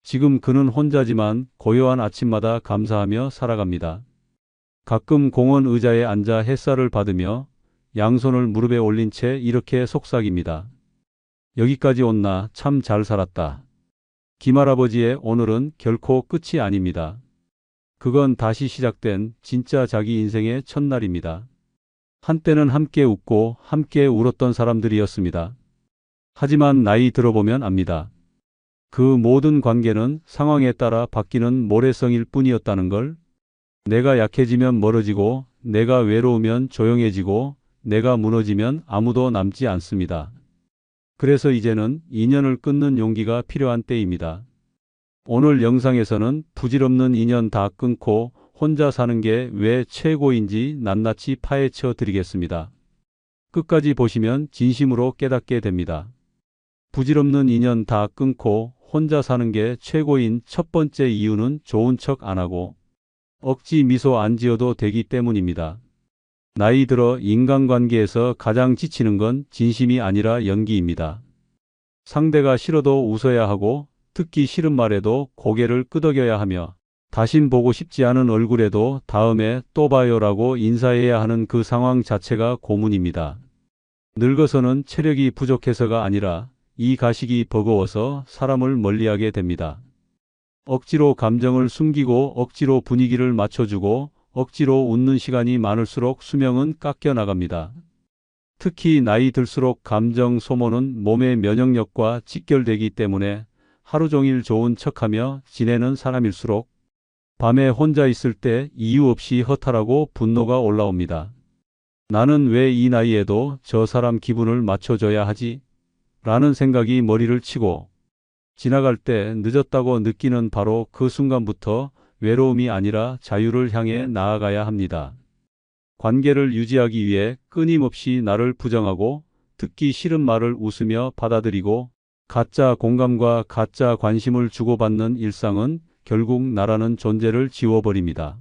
지금 그는 혼자지만 고요한 아침마다 감사하며 살아갑니다. 가끔 공원 의자에 앉아 햇살을 받으며 양손을 무릎에 올린 채 이렇게 속삭입니다. 여기까지 온나 참 잘 살았다. 김할아버지의 오늘은 결코 끝이 아닙니다. 그건 다시 시작된 진짜 자기 인생의 첫날입니다. 한때는 함께 웃고 함께 울었던 사람들이었습니다. 하지만 나이 들어보면 압니다. 그 모든 관계는 상황에 따라 바뀌는 모래성일 뿐이었다는 걸. 내가 약해지면 멀어지고 내가 외로우면 조용해지고 내가 무너지면 아무도 남지 않습니다. 그래서 이제는 인연을 끊는 용기가 필요한 때입니다. 오늘 영상에서는 부질없는 인연 다 끊고 혼자 사는 게 왜 최고인지 낱낱이 파헤쳐 드리겠습니다. 끝까지 보시면 진심으로 깨닫게 됩니다. 부질없는 인연 다 끊고 혼자 사는 게 최고인 첫 번째 이유는 좋은 척 안 하고 억지 미소 안 지어도 되기 때문입니다. 나이 들어 인간관계에서 가장 지치는 건 진심이 아니라 연기입니다. 상대가 싫어도 웃어야 하고 듣기 싫은 말에도 고개를 끄덕여야 하며 다신 보고 싶지 않은 얼굴에도 다음에 또 봐요라고 인사해야 하는 그 상황 자체가 고문입니다. 늙어서는 체력이 부족해서가 아니라 이 가식이 버거워서 사람을 멀리하게 됩니다. 억지로 감정을 숨기고 억지로 분위기를 맞춰주고 억지로 웃는 시간이 많을수록 수명은 깎여 나갑니다. 특히 나이 들수록 감정 소모는 몸의 면역력과 직결되기 때문에 하루 종일 좋은 척하며 지내는 사람일수록 밤에 혼자 있을 때 이유 없이 허탈하고 분노가 올라옵니다. 나는 왜 이 나이에도 저 사람 기분을 맞춰줘야 하지? 라는 생각이 머리를 치고 지나갈 때 늦었다고 느끼는 바로 그 순간부터 외로움이 아니라 자유를 향해 나아가야 합니다. 관계를 유지하기 위해 끊임없이 나를 부정하고 듣기 싫은 말을 웃으며 받아들이고 가짜 공감과 가짜 관심을 주고받는 일상은 결국 나라는 존재를 지워버립니다.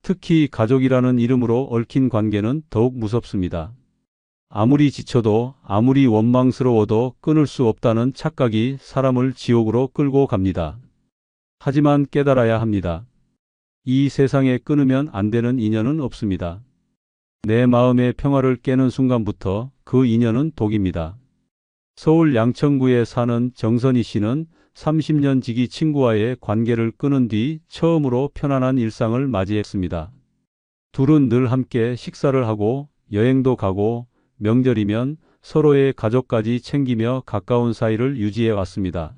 특히 가족이라는 이름으로 얽힌 관계는 더욱 무섭습니다. 아무리 지쳐도 아무리 원망스러워도 끊을 수 없다는 착각이 사람을 지옥으로 끌고 갑니다. 하지만 깨달아야 합니다. 이 세상에 끊으면 안 되는 인연은 없습니다. 내 마음의 평화를 깨는 순간부터 그 인연은 독입니다. 서울 양천구에 사는 정선희 씨는 30년 지기 친구와의 관계를 끊은 뒤 처음으로 편안한 일상을 맞이했습니다. 둘은 늘 함께 식사를 하고 여행도 가고 명절이면 서로의 가족까지 챙기며 가까운 사이를 유지해 왔습니다.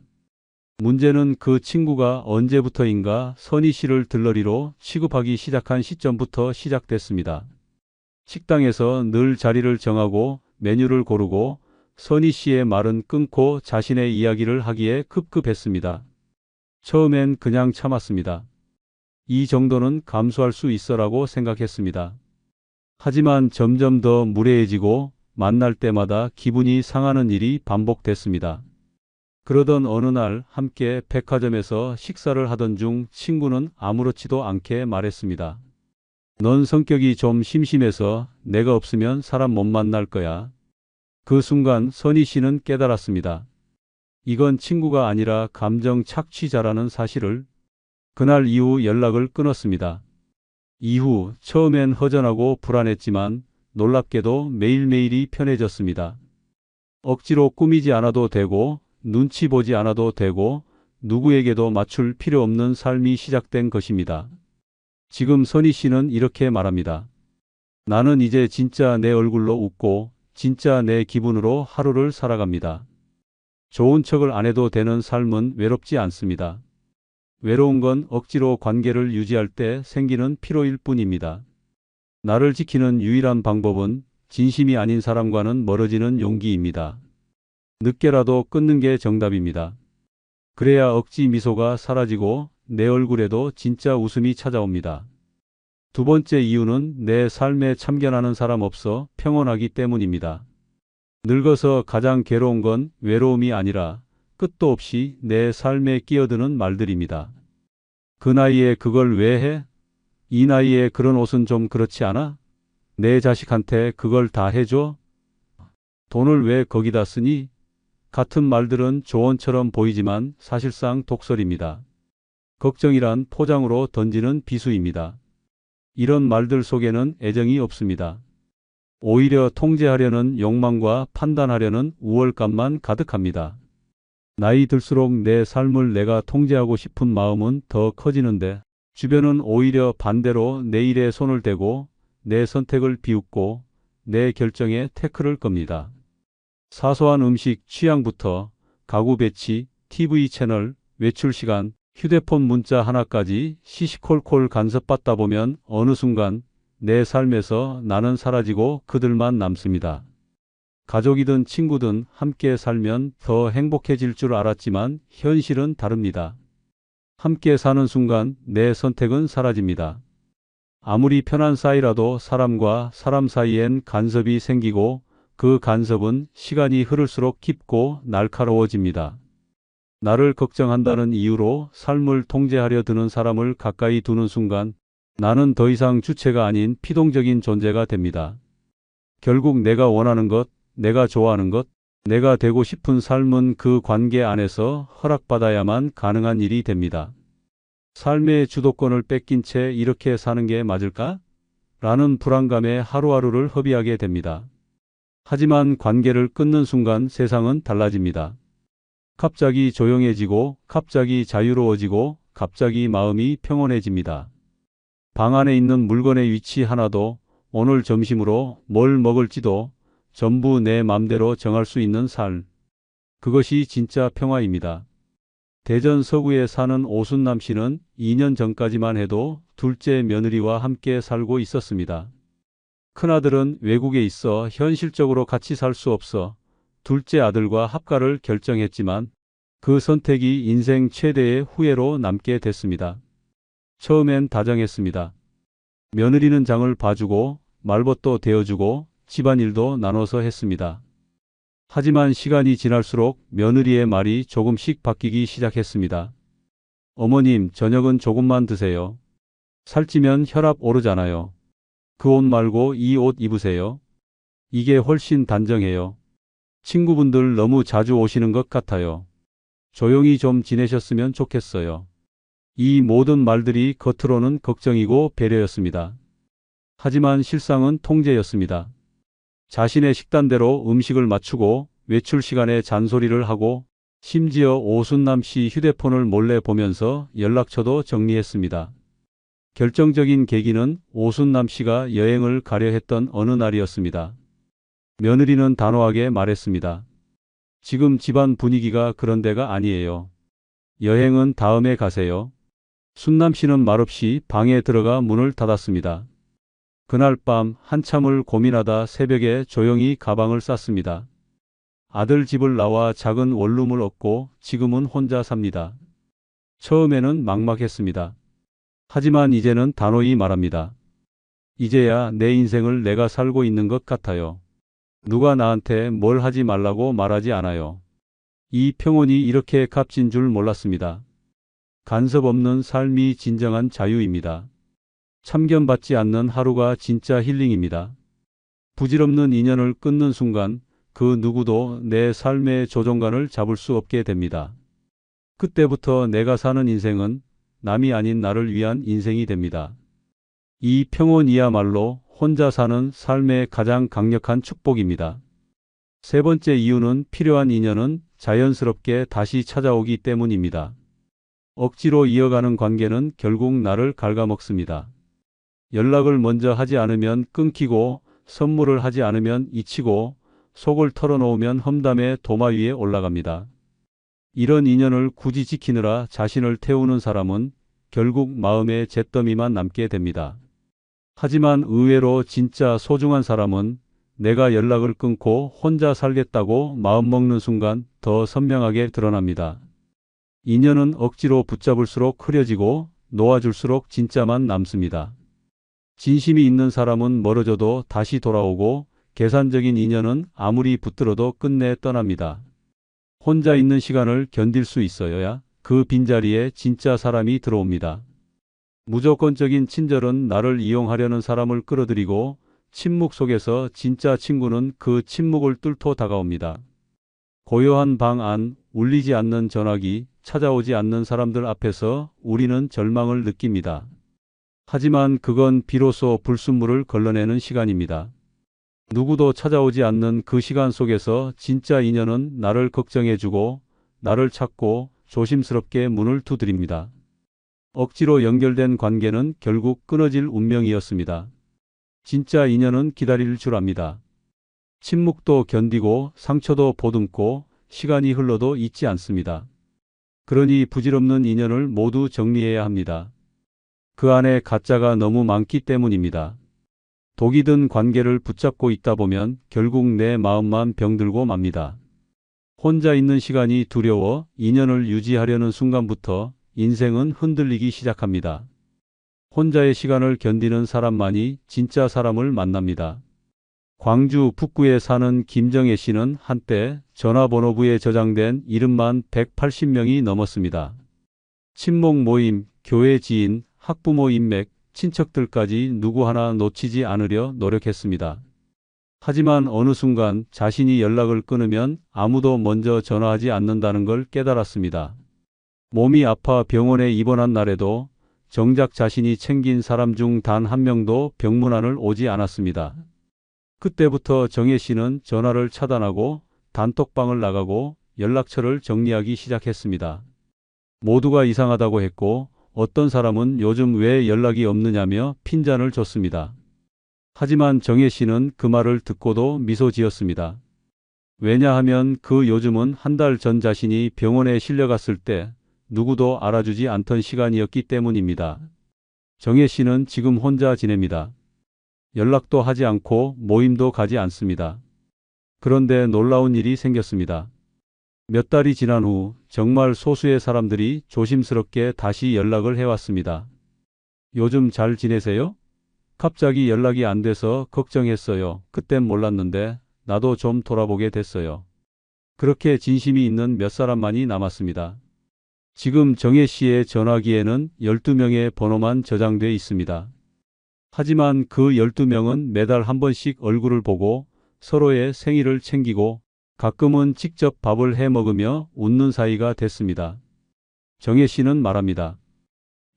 문제는 그 친구가 언제부터인가 선희 씨를 들러리로 취급하기 시작한 시점부터 시작됐습니다. 식당에서 늘 자리를 정하고 메뉴를 고르고 선희 씨의 말은 끊고 자신의 이야기를 하기에 급급했습니다. 처음엔 그냥 참았습니다. 이 정도는 감수할 수 있어라고 생각했습니다. 하지만 점점 더 무례해지고 만날 때마다 기분이 상하는 일이 반복됐습니다. 그러던 어느 날 함께 백화점에서 식사를 하던 중 친구는 아무렇지도 않게 말했습니다. 넌 성격이 좀 심심해서 내가 없으면 사람 못 만날 거야. 그 순간 선희 씨는 깨달았습니다. 이건 친구가 아니라 감정 착취자라는 사실을. 그날 이후 연락을 끊었습니다. 이후 처음엔 허전하고 불안했지만 놀랍게도 매일매일이 편해졌습니다. 억지로 꾸미지 않아도 되고 눈치 보지 않아도 되고 누구에게도 맞출 필요 없는 삶이 시작된 것입니다. 지금 선희 씨는 이렇게 말합니다. 나는 이제 진짜 내 얼굴로 웃고 진짜 내 기분으로 하루를 살아갑니다. 좋은 척을 안 해도 되는 삶은 외롭지 않습니다. 외로운 건 억지로 관계를 유지할 때 생기는 피로일 뿐입니다. 나를 지키는 유일한 방법은 진심이 아닌 사람과는 멀어지는 용기입니다. 늦게라도 끊는 게 정답입니다. 그래야 억지 미소가 사라지고 내 얼굴에도 진짜 웃음이 찾아옵니다. 두 번째 이유는 내 삶에 참견하는 사람 없어 평온하기 때문입니다. 늙어서 가장 괴로운 건 외로움이 아니라 끝도 없이 내 삶에 끼어드는 말들입니다. 그 나이에 그걸 왜 해? 이 나이에 그런 옷은 좀 그렇지 않아? 내 자식한테 그걸 다 해줘? 돈을 왜 거기다 쓰니? 같은 말들은 조언처럼 보이지만 사실상 독설입니다. 걱정이란 포장으로 던지는 비수입니다. 이런 말들 속에는 애정이 없습니다. 오히려 통제하려는 욕망과 판단하려는 우월감만 가득합니다. 나이 들수록 내 삶을 내가 통제하고 싶은 마음은 더 커지는데 주변은 오히려 반대로 내 일에 손을 대고 내 선택을 비웃고 내 결정에 태클을 겁니다. 사소한 음식 취향부터 가구 배치, TV 채널, 외출 시간, 휴대폰 문자 하나까지 시시콜콜 간섭받다 보면 어느 순간 내 삶에서 나는 사라지고 그들만 남습니다. 가족이든 친구든 함께 살면 더 행복해질 줄 알았지만 현실은 다릅니다. 함께 사는 순간 내 선택은 사라집니다. 아무리 편한 사이라도 사람과 사람 사이엔 간섭이 생기고 그 간섭은 시간이 흐를수록 깊고 날카로워집니다. 나를 걱정한다는 이유로 삶을 통제하려 드는 사람을 가까이 두는 순간 나는 더 이상 주체가 아닌 피동적인 존재가 됩니다. 결국 내가 원하는 것, 내가 좋아하는 것, 내가 되고 싶은 삶은 그 관계 안에서 허락받아야만 가능한 일이 됩니다. 삶의 주도권을 뺏긴 채 이렇게 사는 게 맞을까? 라는 불안감에 하루하루를 허비하게 됩니다. 하지만 관계를 끊는 순간 세상은 달라집니다. 갑자기 조용해지고 갑자기 자유로워지고 갑자기 마음이 평온해집니다. 방 안에 있는 물건의 위치 하나도 오늘 점심으로 뭘 먹을지도 전부 내 맘대로 정할 수 있는 삶. 그것이 진짜 평화입니다. 대전 서구에 사는 오순남 씨는 2년 전까지만 해도 둘째 며느리와 함께 살고 있었습니다. 큰아들은 외국에 있어 현실적으로 같이 살 수 없어 둘째 아들과 합가를 결정했지만 그 선택이 인생 최대의 후회로 남게 됐습니다. 처음엔 다정했습니다. 며느리는 장을 봐주고 말벗도 대어주고 집안일도 나눠서 했습니다. 하지만 시간이 지날수록 며느리의 말이 조금씩 바뀌기 시작했습니다. 어머님, 저녁은 조금만 드세요. 살찌면 혈압 오르잖아요. 그 옷 말고 이 옷 입으세요. 이게 훨씬 단정해요. 친구분들 너무 자주 오시는 것 같아요. 조용히 좀 지내셨으면 좋겠어요. 이 모든 말들이 겉으로는 걱정이고 배려였습니다. 하지만 실상은 통제였습니다. 자신의 식단대로 음식을 맞추고 외출 시간에 잔소리를 하고 심지어 오순남 씨 휴대폰을 몰래 보면서 연락처도 정리했습니다. 결정적인 계기는 오순남 씨가 여행을 가려 했던 어느 날이었습니다. 며느리는 단호하게 말했습니다. 지금 집안 분위기가 그런 데가 아니에요. 여행은 다음에 가세요. 순남 씨는 말없이 방에 들어가 문을 닫았습니다. 그날 밤 한참을 고민하다 새벽에 조용히 가방을 쌌습니다. 아들 집을 나와 작은 원룸을 얻고 지금은 혼자 삽니다. 처음에는 막막했습니다. 하지만 이제는 단호히 말합니다. 이제야 내 인생을 내가 살고 있는 것 같아요. 누가 나한테 뭘 하지 말라고 말하지 않아요. 이 평온이 이렇게 값진 줄 몰랐습니다. 간섭 없는 삶이 진정한 자유입니다. 참견받지 않는 하루가 진짜 힐링입니다. 부질없는 인연을 끊는 순간 그 누구도 내 삶의 조종관을 잡을 수 없게 됩니다. 그때부터 내가 사는 인생은 남이 아닌 나를 위한 인생이 됩니다. 이 평온이야말로 혼자 사는 삶의 가장 강력한 축복입니다. 세 번째 이유는 필요한 인연은 자연스럽게 다시 찾아오기 때문입니다. 억지로 이어가는 관계는 결국 나를 갉아먹습니다. 연락을 먼저 하지 않으면 끊기고 선물을 하지 않으면 잊히고 속을 털어놓으면 험담의 도마 위에 올라갑니다. 이런 인연을 굳이 지키느라 자신을 태우는 사람은 결국 마음의 잿더미만 남게 됩니다. 하지만 의외로 진짜 소중한 사람은 내가 연락을 끊고 혼자 살겠다고 마음먹는 순간 더 선명하게 드러납니다. 인연은 억지로 붙잡을수록 흐려지고 놓아줄수록 진짜만 남습니다. 진심이 있는 사람은 멀어져도 다시 돌아오고 계산적인 인연은 아무리 붙들어도 끝내 떠납니다. 혼자 있는 시간을 견딜 수 있어야 그 빈자리에 진짜 사람이 들어옵니다. 무조건적인 친절은 나를 이용하려는 사람을 끌어들이고 침묵 속에서 진짜 친구는 그 침묵을 뚫고 다가옵니다. 고요한 방 안, 울리지 않는 전화기, 찾아오지 않는 사람들 앞에서 우리는 절망을 느낍니다. 하지만 그건 비로소 불순물을 걸러내는 시간입니다. 누구도 찾아오지 않는 그 시간 속에서 진짜 인연은 나를 걱정해주고 나를 찾고 조심스럽게 문을 두드립니다. 억지로 연결된 관계는 결국 끊어질 운명이었습니다. 진짜 인연은 기다릴 줄 압니다. 침묵도 견디고 상처도 보듬고 시간이 흘러도 잊지 않습니다. 그러니 부질없는 인연을 모두 정리해야 합니다. 그 안에 가짜가 너무 많기 때문입니다. 독이 든 관계를 붙잡고 있다 보면 결국 내 마음만 병들고 맙니다. 혼자 있는 시간이 두려워 인연을 유지하려는 순간부터 인생은 흔들리기 시작합니다. 혼자의 시간을 견디는 사람만이 진짜 사람을 만납니다. 광주 북구에 사는 김정혜 씨는 한때 전화번호부에 저장된 이름만 180명이 넘었습니다. 친목 모임, 교회 지인, 학부모 인맥, 친척들까지 누구 하나 놓치지 않으려 노력했습니다. 하지만 어느 순간 자신이 연락을 끊으면 아무도 먼저 전화하지 않는다는 걸 깨달았습니다. 몸이 아파 병원에 입원한 날에도 정작 자신이 챙긴 사람 중 단 한 명도 병문안을 오지 않았습니다. 그때부터 정혜 씨는 전화를 차단하고 단톡방을 나가고 연락처를 정리하기 시작했습니다. 모두가 이상하다고 했고 어떤 사람은 요즘 왜 연락이 없느냐며 핀잔을 줬습니다. 하지만 정혜 씨는 그 말을 듣고도 미소 지었습니다. 왜냐하면 그 요즘은 한 달 전 자신이 병원에 실려갔을 때 누구도 알아주지 않던 시간이었기 때문입니다. 정혜 씨는 지금 혼자 지냅니다. 연락도 하지 않고 모임도 가지 않습니다. 그런데 놀라운 일이 생겼습니다. 몇 달이 지난 후 정말 소수의 사람들이 조심스럽게 다시 연락을 해왔습니다. 요즘 잘 지내세요? 갑자기 연락이 안 돼서 걱정했어요. 그땐 몰랐는데 나도 좀 돌아보게 됐어요. 그렇게 진심이 있는 몇 사람만이 남았습니다. 지금 정혜 씨의 전화기에는 12명의 번호만 저장돼 있습니다. 하지만 그 12명은 매달 한 번씩 얼굴을 보고 서로의 생일을 챙기고 가끔은 직접 밥을 해 먹으며 웃는 사이가 됐습니다. 정혜 씨는 말합니다.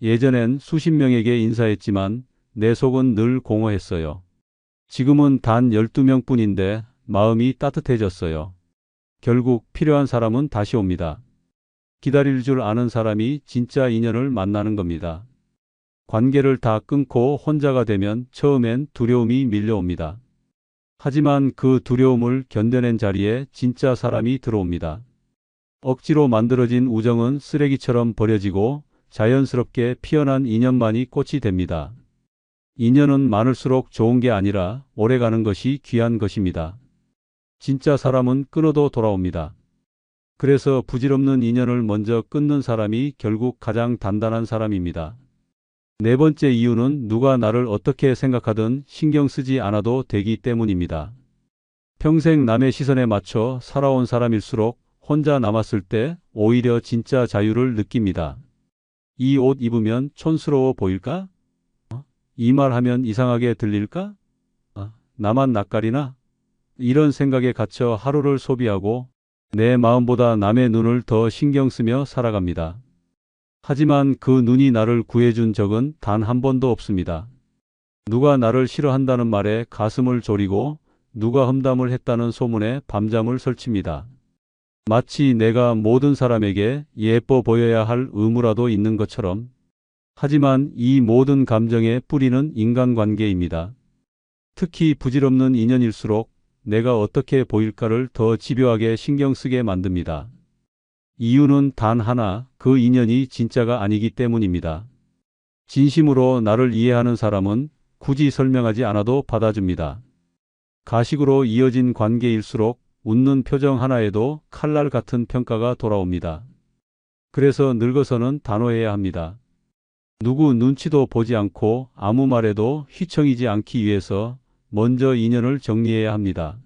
예전엔 수십 명에게 인사했지만 내 속은 늘 공허했어요. 지금은 단 12명뿐인데 마음이 따뜻해졌어요. 결국 필요한 사람은 다시 옵니다. 기다릴 줄 아는 사람이 진짜 인연을 만나는 겁니다. 관계를 다 끊고 혼자가 되면 처음엔 두려움이 밀려옵니다. 하지만 그 두려움을 견뎌낸 자리에 진짜 사람이 들어옵니다. 억지로 만들어진 우정은 쓰레기처럼 버려지고 자연스럽게 피어난 인연만이 꽃이 됩니다. 인연은 많을수록 좋은 게 아니라 오래가는 것이 귀한 것입니다. 진짜 사람은 끊어도 돌아옵니다. 그래서 부질없는 인연을 먼저 끊는 사람이 결국 가장 단단한 사람입니다. 네 번째 이유는 누가 나를 어떻게 생각하든 신경 쓰지 않아도 되기 때문입니다. 평생 남의 시선에 맞춰 살아온 사람일수록 혼자 남았을 때 오히려 진짜 자유를 느낍니다. 이 옷 입으면 촌스러워 보일까? 이 말 하면 이상하게 들릴까? 나만 낯가리나? 이런 생각에 갇혀 하루를 소비하고 내 마음보다 남의 눈을 더 신경 쓰며 살아갑니다. 하지만 그 눈이 나를 구해준 적은 단 한 번도 없습니다. 누가 나를 싫어한다는 말에 가슴을 졸이고 누가 험담을 했다는 소문에 밤잠을 설칩니다. 마치 내가 모든 사람에게 예뻐 보여야 할 의무라도 있는 것처럼. 하지만 이 모든 감정의 뿌리는 인간관계입니다. 특히 부질없는 인연일수록 내가 어떻게 보일까를 더 집요하게 신경 쓰게 만듭니다. 이유는 단 하나, 그 인연이 진짜가 아니기 때문입니다. 진심으로 나를 이해하는 사람은 굳이 설명하지 않아도 받아줍니다. 가식으로 이어진 관계일수록 웃는 표정 하나에도 칼날 같은 평가가 돌아옵니다. 그래서 늙어서는 단호해야 합니다. 누구 눈치도 보지 않고 아무 말에도 휘청이지 않기 위해서 먼저 인연을 정리해야 합니다.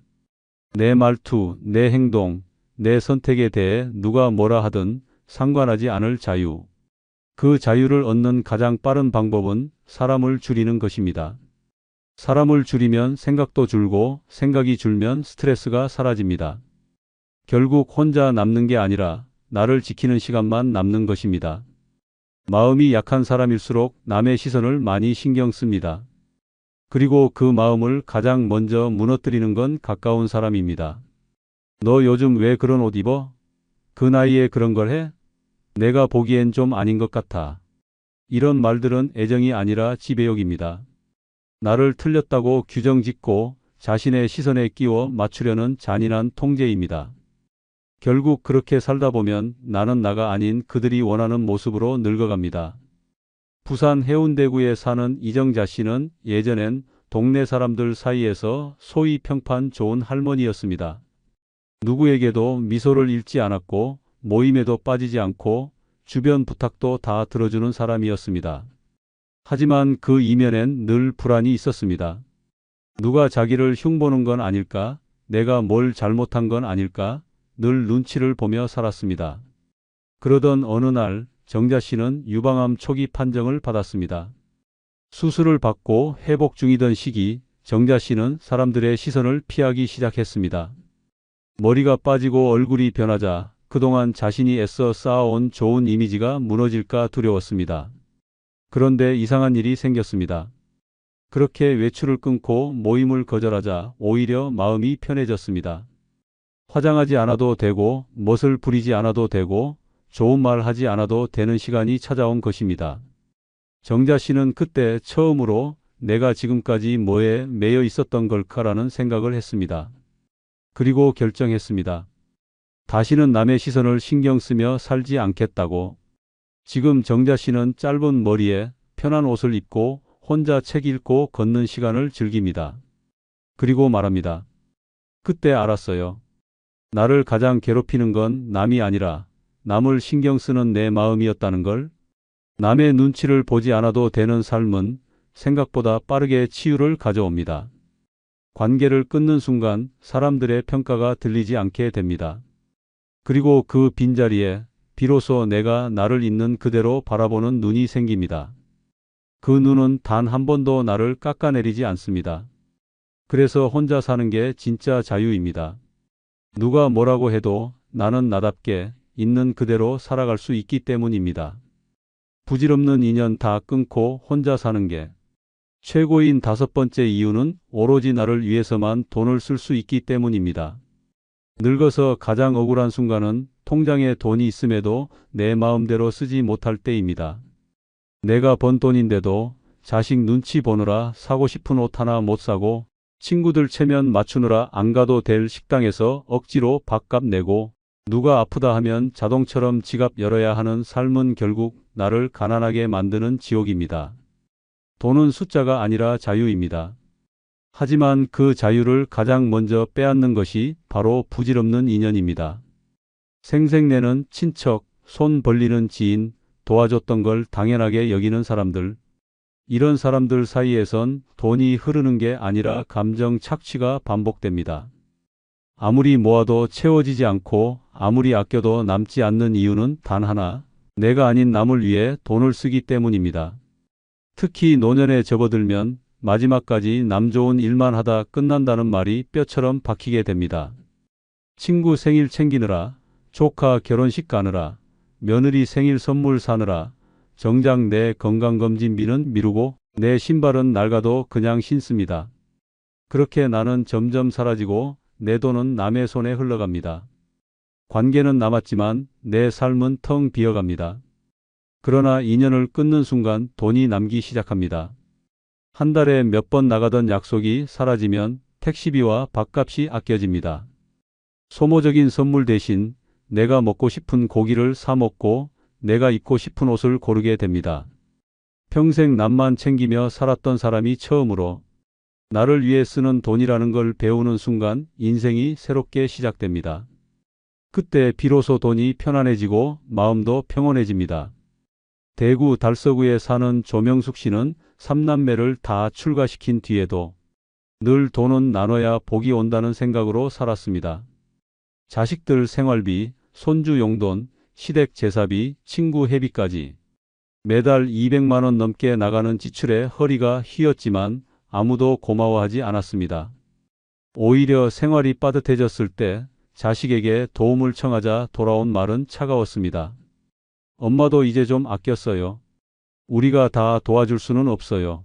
내 말투, 내 행동, 내 선택에 대해 누가 뭐라 하든 상관하지 않을 자유. 그 자유를 얻는 가장 빠른 방법은 사람을 줄이는 것입니다. 사람을 줄이면 생각도 줄고 생각이 줄면 스트레스가 사라집니다. 결국 혼자 남는 게 아니라 나를 지키는 시간만 남는 것입니다. 마음이 약한 사람일수록 남의 시선을 많이 신경 씁니다. 그리고 그 마음을 가장 먼저 무너뜨리는 건 가까운 사람입니다. 너 요즘 왜 그런 옷 입어? 그 나이에 그런 걸 해? 내가 보기엔 좀 아닌 것 같아. 이런 말들은 애정이 아니라 지배욕입니다. 나를 틀렸다고 규정짓고 자신의 시선에 끼워 맞추려는 잔인한 통제입니다. 결국 그렇게 살다 보면 나는 나가 아닌 그들이 원하는 모습으로 늙어갑니다. 부산 해운대구에 사는 이정자 씨는 예전엔 동네 사람들 사이에서 소위 평판 좋은 할머니였습니다. 누구에게도 미소를 잃지 않았고 모임에도 빠지지 않고 주변 부탁도 다 들어주는 사람이었습니다. 하지만 그 이면엔 늘 불안이 있었습니다. 누가 자기를 흉보는 건 아닐까? 내가 뭘 잘못한 건 아닐까? 늘 눈치를 보며 살았습니다. 그러던 어느 날 정자 씨는 유방암 초기 판정을 받았습니다. 수술을 받고 회복 중이던 시기 정자 씨는 사람들의 시선을 피하기 시작했습니다. 머리가 빠지고 얼굴이 변하자 그동안 자신이 애써 쌓아온 좋은 이미지가 무너질까 두려웠습니다. 그런데 이상한 일이 생겼습니다. 그렇게 외출을 끊고 모임을 거절하자 오히려 마음이 편해졌습니다. 화장하지 않아도 되고 멋을 부리지 않아도 되고 좋은 말 하지 않아도 되는 시간이 찾아온 것입니다. 정자 씨는 그때 처음으로 내가 지금까지 뭐에 매여 있었던 걸까라는 생각을 했습니다. 그리고 결정했습니다. 다시는 남의 시선을 신경 쓰며 살지 않겠다고. 지금 정자 씨는 짧은 머리에 편한 옷을 입고 혼자 책 읽고 걷는 시간을 즐깁니다. 그리고 말합니다. 그때 알았어요. 나를 가장 괴롭히는 건 남이 아니라 남을 신경 쓰는 내 마음이었다는 걸. 남의 눈치를 보지 않아도 되는 삶은 생각보다 빠르게 치유를 가져옵니다. 관계를 끊는 순간 사람들의 평가가 들리지 않게 됩니다. 그리고 그 빈자리에 비로소 내가 나를 있는 그대로 바라보는 눈이 생깁니다. 그 눈은 단 한 번도 나를 깎아내리지 않습니다. 그래서 혼자 사는 게 진짜 자유입니다. 누가 뭐라고 해도 나는 나답게 있는 그대로 살아갈 수 있기 때문입니다. 부질없는 인연 다 끊고 혼자 사는 게 최고인 다섯 번째 이유는 오로지 나를 위해서만 돈을 쓸 수 있기 때문입니다. 늙어서 가장 억울한 순간은 통장에 돈이 있음에도 내 마음대로 쓰지 못할 때입니다. 내가 번 돈인데도 자식 눈치 보느라 사고 싶은 옷 하나 못 사고 친구들 체면 맞추느라 안 가도 될 식당에서 억지로 밥값 내고 누가 아프다 하면 자동처럼 지갑 열어야 하는 삶은 결국 나를 가난하게 만드는 지옥입니다. 돈은 숫자가 아니라 자유입니다. 하지만 그 자유를 가장 먼저 빼앗는 것이 바로 부질없는 인연입니다. 생색내는 친척, 손 벌리는 지인, 도와줬던 걸 당연하게 여기는 사람들. 이런 사람들 사이에선 돈이 흐르는 게 아니라 감정 착취가 반복됩니다. 아무리 모아도 채워지지 않고 아무리 아껴도 남지 않는 이유는 단 하나, 내가 아닌 남을 위해 돈을 쓰기 때문입니다. 특히 노년에 접어들면 마지막까지 남 좋은 일만 하다 끝난다는 말이 뼈처럼 박히게 됩니다. 친구 생일 챙기느라, 조카 결혼식 가느라, 며느리 생일 선물 사느라, 정작 내 건강검진비는 미루고 내 신발은 낡아도 그냥 신습니다. 그렇게 나는 점점 사라지고 내 돈은 남의 손에 흘러갑니다. 관계는 남았지만 내 삶은 텅 비어갑니다. 그러나 인연을 끊는 순간 돈이 남기 시작합니다. 한 달에 몇 번 나가던 약속이 사라지면 택시비와 밥값이 아껴집니다. 소모적인 선물 대신 내가 먹고 싶은 고기를 사 먹고 내가 입고 싶은 옷을 고르게 됩니다. 평생 남만 챙기며 살았던 사람이 처음으로 나를 위해 쓰는 돈이라는 걸 배우는 순간 인생이 새롭게 시작됩니다. 그때 비로소 돈이 편안해지고 마음도 평온해집니다. 대구 달서구에 사는 조명숙 씨는 3남매를 다 출가시킨 뒤에도 늘 돈은 나눠야 복이 온다는 생각으로 살았습니다. 자식들 생활비, 손주 용돈, 시댁 제사비, 친구 회비까지 매달 200만 원 넘게 나가는 지출에 허리가 휘었지만 아무도 고마워하지 않았습니다. 오히려 생활이 빠듯해졌을 때 자식에게 도움을 청하자 돌아온 말은 차가웠습니다. 엄마도 이제 좀 아꼈어요. 우리가 다 도와줄 수는 없어요.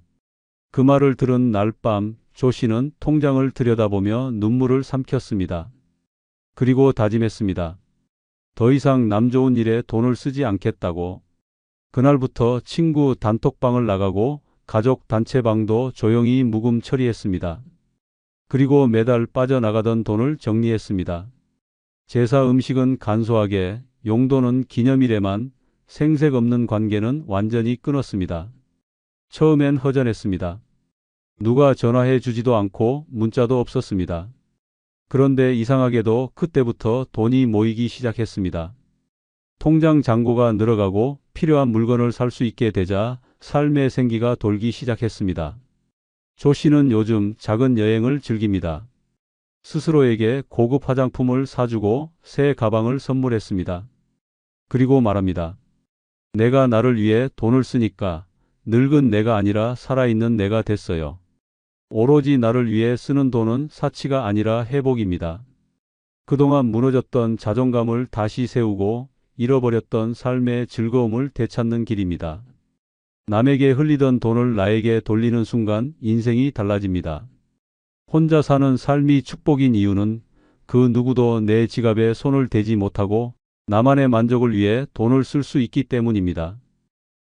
그 말을 들은 날 밤 조 씨는 통장을 들여다보며 눈물을 삼켰습니다. 그리고 다짐했습니다. 더 이상 남 좋은 일에 돈을 쓰지 않겠다고. 그날부터 친구 단톡방을 나가고 가족 단체방도 조용히 묵음 처리했습니다. 그리고 매달 빠져나가던 돈을 정리했습니다. 제사 음식은 간소하게, 용돈은 기념일에만, 생색 없는 관계는 완전히 끊었습니다. 처음엔 허전했습니다. 누가 전화해 주지도 않고 문자도 없었습니다. 그런데 이상하게도 그때부터 돈이 모이기 시작했습니다. 통장 잔고가 늘어가고 필요한 물건을 살 수 있게 되자 삶의 생기가 돌기 시작했습니다. 조 씨는 요즘 작은 여행을 즐깁니다. 스스로에게 고급 화장품을 사주고 새 가방을 선물했습니다. 그리고 말합니다. 내가 나를 위해 돈을 쓰니까 늙은 내가 아니라 살아있는 내가 됐어요. 오로지 나를 위해 쓰는 돈은 사치가 아니라 회복입니다. 그동안 무너졌던 자존감을 다시 세우고 잃어버렸던 삶의 즐거움을 되찾는 길입니다. 남에게 흘리던 돈을 나에게 돌리는 순간 인생이 달라집니다. 혼자 사는 삶이 축복인 이유는 그 누구도 내 지갑에 손을 대지 못하고 나만의 만족을 위해 돈을 쓸 수 있기 때문입니다.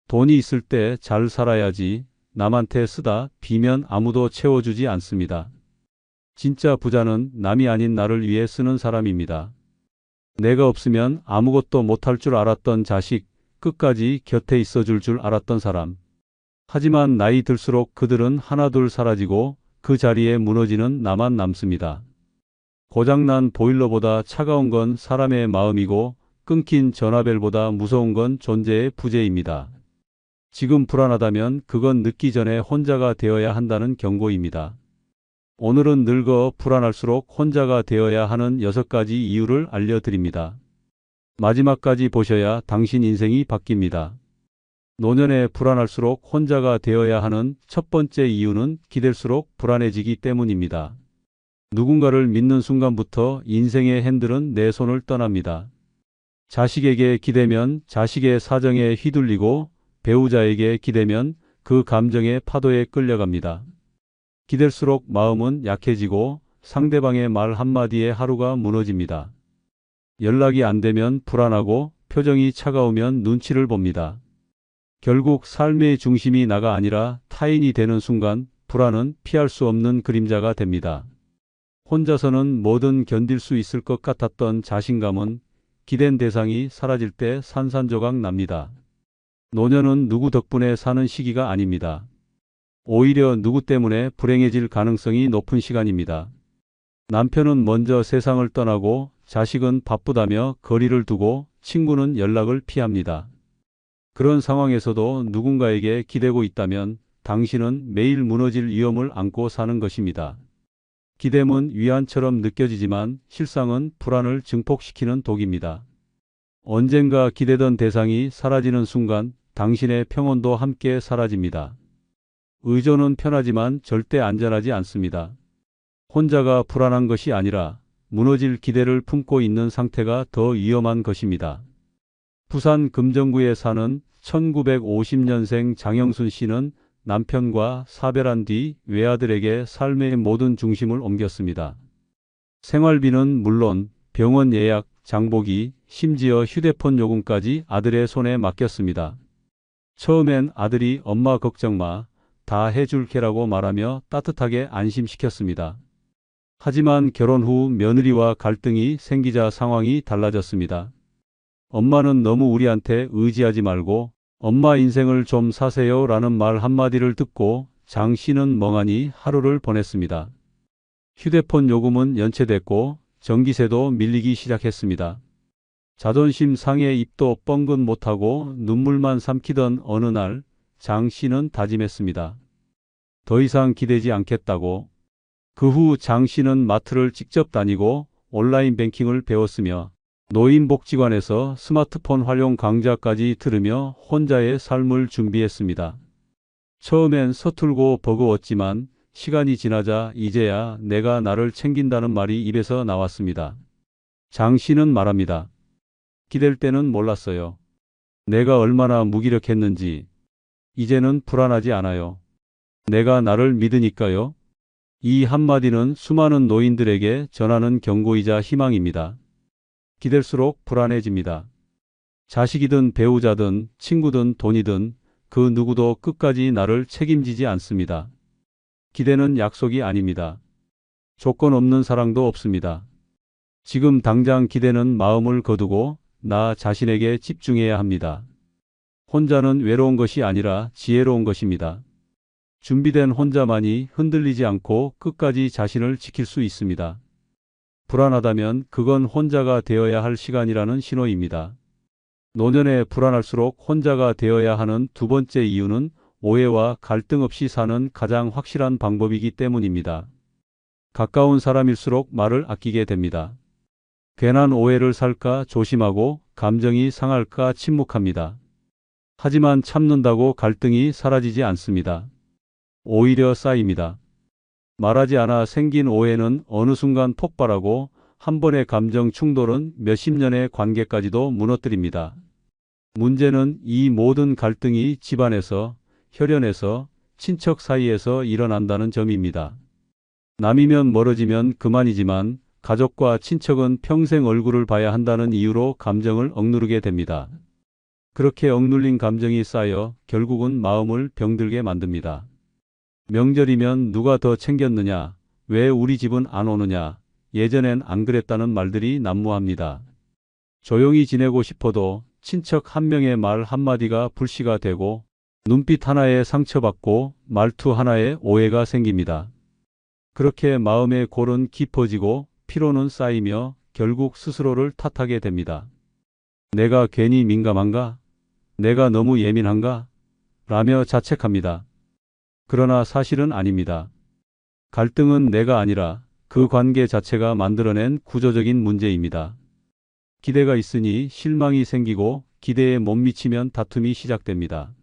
돈이 있을 때 잘 살아야지 남한테 쓰다 비면 아무도 채워주지 않습니다. 진짜 부자는 남이 아닌 나를 위해 쓰는 사람입니다. 내가 없으면 아무것도 못할 줄 알았던 자식, 끝까지 곁에 있어줄 줄 알았던 사람. 하지만 나이 들수록 그들은 하나둘 사라지고 그 자리에 무너지는 나만 남습니다. 고장난 보일러보다 차가운 건 사람의 마음이고 끊긴 전화벨보다 무서운 건 존재의 부재입니다. 지금 불안하다면 그건 늦기 전에 혼자가 되어야 한다는 경고입니다. 오늘은 늙어 불안할수록 혼자가 되어야 하는 6가지 이유를 알려드립니다. 마지막까지 보셔야 당신 인생이 바뀝니다. 노년에 불안할수록 혼자가 되어야 하는 첫 번째 이유는 기댈수록 불안해지기 때문입니다. 누군가를 믿는 순간부터 인생의 핸들은 내 손을 떠납니다. 자식에게 기대면 자식의 사정에 휘둘리고 배우자에게 기대면 그 감정의 파도에 끌려갑니다. 기댈수록 마음은 약해지고 상대방의 말 한마디에 하루가 무너집니다. 연락이 안 되면 불안하고 표정이 차가우면 눈치를 봅니다. 결국 삶의 중심이 나가 아니라 타인이 되는 순간 불안은 피할 수 없는 그림자가 됩니다. 혼자서는 뭐든 견딜 수 있을 것 같았던 자신감은 기댄 대상이 사라질 때 산산조각 납니다. 노년은 누구 덕분에 사는 시기가 아닙니다. 오히려 누구 때문에 불행해질 가능성이 높은 시간입니다. 남편은 먼저 세상을 떠나고 자식은 바쁘다며 거리를 두고 친구는 연락을 피합니다. 그런 상황에서도 누군가에게 기대고 있다면 당신은 매일 무너질 위험을 안고 사는 것입니다. 기대는 위안처럼 느껴지지만 실상은 불안을 증폭시키는 독입니다. 언젠가 기대던 대상이 사라지는 순간 당신의 평온도 함께 사라집니다. 의존은 편하지만 절대 안전하지 않습니다. 혼자가 불안한 것이 아니라 무너질 기대를 품고 있는 상태가 더 위험한 것입니다. 부산 금정구에 사는 1950년생 장영순 씨는 남편과 사별한 뒤 외아들에게 삶의 모든 중심을 옮겼습니다. 생활비는 물론 병원 예약, 장보기, 심지어 휴대폰 요금까지 아들의 손에 맡겼습니다. 처음엔 아들이 엄마 걱정 마, 다 해줄게라고 말하며 따뜻하게 안심시켰습니다. 하지만 결혼 후 며느리와 갈등이 생기자 상황이 달라졌습니다. 엄마는 너무 우리한테 의지하지 말고 엄마 인생을 좀 사세요 라는 말 한마디를 듣고 장 씨는 멍하니 하루를 보냈습니다. 휴대폰 요금은 연체됐고 전기세도 밀리기 시작했습니다. 자존심 상해 입도 뻥긋 못하고 눈물만 삼키던 어느 날 장 씨는 다짐했습니다. 더 이상 기대지 않겠다고. 그 후 장 씨는 마트를 직접 다니고 온라인 뱅킹을 배웠으며 노인복지관에서 스마트폰 활용 강좌까지 들으며 혼자의 삶을 준비했습니다. 처음엔 서툴고 버거웠지만 시간이 지나자 이제야 내가 나를 챙긴다는 말이 입에서 나왔습니다. 장 씨는 말합니다. 기댈 때는 몰랐어요. 내가 얼마나 무기력했는지. 이제는 불안하지 않아요. 내가 나를 믿으니까요. 이 한마디는 수많은 노인들에게 전하는 경고이자 희망입니다. 기댈수록 불안해집니다. 자식이든 배우자든 친구든 돈이든 그 누구도 끝까지 나를 책임지지 않습니다. 기대는 약속이 아닙니다. 조건 없는 사랑도 없습니다. 지금 당장 기대는 마음을 거두고 나 자신에게 집중해야 합니다. 혼자는 외로운 것이 아니라 지혜로운 것입니다. 준비된 혼자만이 흔들리지 않고 끝까지 자신을 지킬 수 있습니다. 불안하다면 그건 혼자가 되어야 할 시간이라는 신호입니다. 노년에 불안할수록 혼자가 되어야 하는 두 번째 이유는 오해와 갈등 없이 사는 가장 확실한 방법이기 때문입니다. 가까운 사람일수록 말을 아끼게 됩니다. 괜한 오해를 살까 조심하고 감정이 상할까 침묵합니다. 하지만 참는다고 갈등이 사라지지 않습니다. 오히려 쌓입니다. 말하지 않아 생긴 오해는 어느 순간 폭발하고 한 번의 감정 충돌은 몇십 년의 관계까지도 무너뜨립니다. 문제는 이 모든 갈등이 집안에서, 혈연에서, 친척 사이에서 일어난다는 점입니다. 남이면 멀어지면 그만이지만 가족과 친척은 평생 얼굴을 봐야 한다는 이유로 감정을 억누르게 됩니다. 그렇게 억눌린 감정이 쌓여 결국은 마음을 병들게 만듭니다. 명절이면 누가 더 챙겼느냐, 왜 우리 집은 안 오느냐, 예전엔 안 그랬다는 말들이 난무합니다. 조용히 지내고 싶어도 친척 한 명의 말 한마디가 불씨가 되고 눈빛 하나에 상처받고 말투 하나에 오해가 생깁니다. 그렇게 마음의 골은 깊어지고 피로는 쌓이며 결국 스스로를 탓하게 됩니다. 내가 괜히 민감한가? 내가 너무 예민한가? 라며 자책합니다. 그러나 사실은 아닙니다. 갈등은 내가 아니라 그 관계 자체가 만들어낸 구조적인 문제입니다. 기대가 있으니 실망이 생기고 기대에 못 미치면 다툼이 시작됩니다.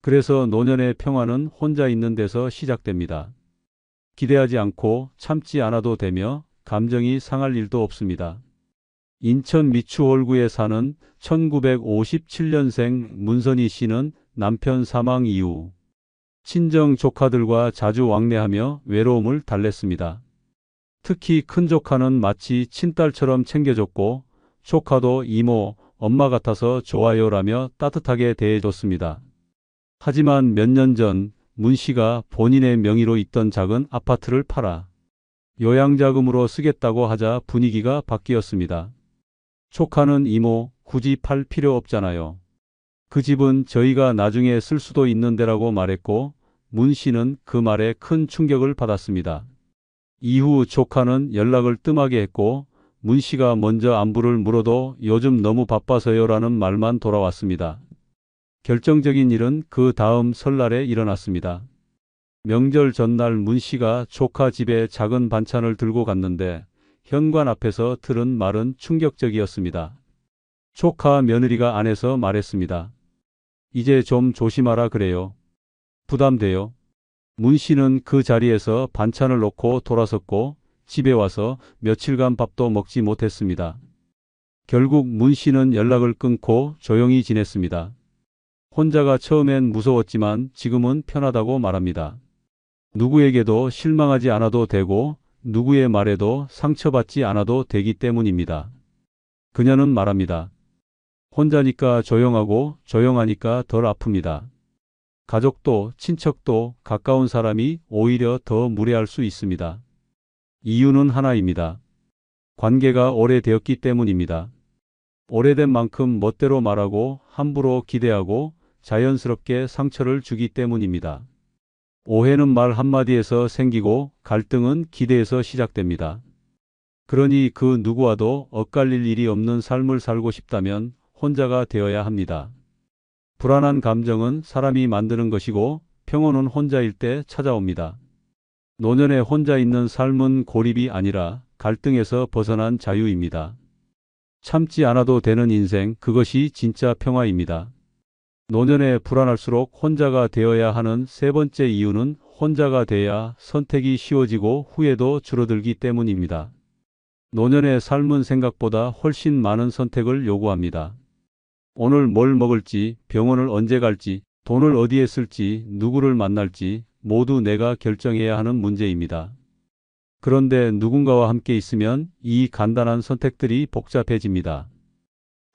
그래서 노년의 평화는 혼자 있는 데서 시작됩니다. 기대하지 않고 참지 않아도 되며 감정이 상할 일도 없습니다. 인천 미추홀구에 사는 1957년생 문선희 씨는 남편 사망 이후 친정 조카들과 자주 왕래하며 외로움을 달랬습니다. 특히 큰 조카는 마치 친딸처럼 챙겨줬고 조카도 이모, 엄마 같아서 좋아요라며 따뜻하게 대해줬습니다. 하지만 몇 년 전 문 씨가 본인의 명의로 있던 작은 아파트를 팔아 요양자금으로 쓰겠다고 하자 분위기가 바뀌었습니다. 조카는 이모, 굳이 팔 필요 없잖아요. 그 집은 저희가 나중에 쓸 수도 있는 데라고 말했고 문 씨는 그 말에 큰 충격을 받았습니다. 이후 조카는 연락을 뜸하게 했고 문 씨가 먼저 안부를 물어도 요즘 너무 바빠서요라는 말만 돌아왔습니다. 결정적인 일은 그 다음 설날에 일어났습니다. 명절 전날 문 씨가 조카 집에 작은 반찬을 들고 갔는데 현관 앞에서 들은 말은 충격적이었습니다. 조카 며느리가 안에서 말했습니다. 이제 좀 조심하라 그래요. 부담돼요. 문 씨는 그 자리에서 반찬을 놓고 돌아섰고 집에 와서 며칠간 밥도 먹지 못했습니다. 결국 문 씨는 연락을 끊고 조용히 지냈습니다. 혼자가 처음엔 무서웠지만 지금은 편하다고 말합니다. 누구에게도 실망하지 않아도 되고 누구의 말에도 상처받지 않아도 되기 때문입니다. 그녀는 말합니다. 혼자니까 조용하고 조용하니까 덜 아픕니다. 가족도 친척도 가까운 사람이 오히려 더 무례할 수 있습니다. 이유는 하나입니다. 관계가 오래되었기 때문입니다. 오래된 만큼 멋대로 말하고 함부로 기대하고 자연스럽게 상처를 주기 때문입니다. 오해는 말 한마디에서 생기고 갈등은 기대에서 시작됩니다. 그러니 그 누구와도 엇갈릴 일이 없는 삶을 살고 싶다면 혼자가 되어야 합니다. 불안한 감정은 사람이 만드는 것이고 평온은 혼자일 때 찾아옵니다. 노년에 혼자 있는 삶은 고립이 아니라 갈등에서 벗어난 자유입니다. 참지 않아도 되는 인생, 그것이 진짜 평화입니다. 노년에 불안할수록 혼자가 되어야 하는 세 번째 이유는 혼자가 돼야 선택이 쉬워지고 후회도 줄어들기 때문입니다. 노년의 삶은 생각보다 훨씬 많은 선택을 요구합니다. 오늘 뭘 먹을지, 병원을 언제 갈지, 돈을 어디에 쓸지, 누구를 만날지 모두 내가 결정해야 하는 문제입니다. 그런데 누군가와 함께 있으면 이 간단한 선택들이 복잡해집니다.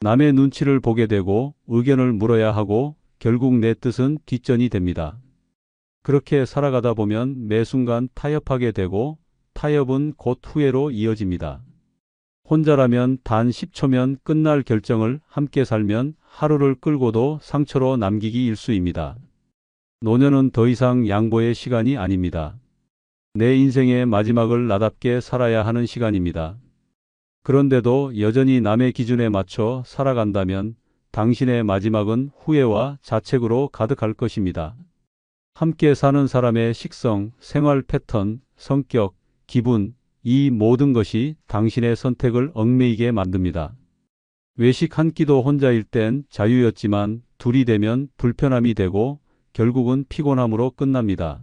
남의 눈치를 보게 되고 의견을 물어야 하고 결국 내 뜻은 뒷전이 됩니다. 그렇게 살아가다 보면 매 순간 타협하게 되고 타협은 곧 후회로 이어집니다. 혼자라면 단 10초면 끝날 결정을 함께 살면 하루를 끌고도 상처로 남기기 일쑤입니다. 노년은 더 이상 양보의 시간이 아닙니다. 내 인생의 마지막을 나답게 살아야 하는 시간입니다. 그런데도 여전히 남의 기준에 맞춰 살아간다면 당신의 마지막은 후회와 자책으로 가득할 것입니다. 함께 사는 사람의 식성, 생활 패턴, 성격, 기분, 이 모든 것이 당신의 선택을 얽매이게 만듭니다. 외식 한 끼도 혼자일 땐 자유였지만 둘이 되면 불편함이 되고 결국은 피곤함으로 끝납니다.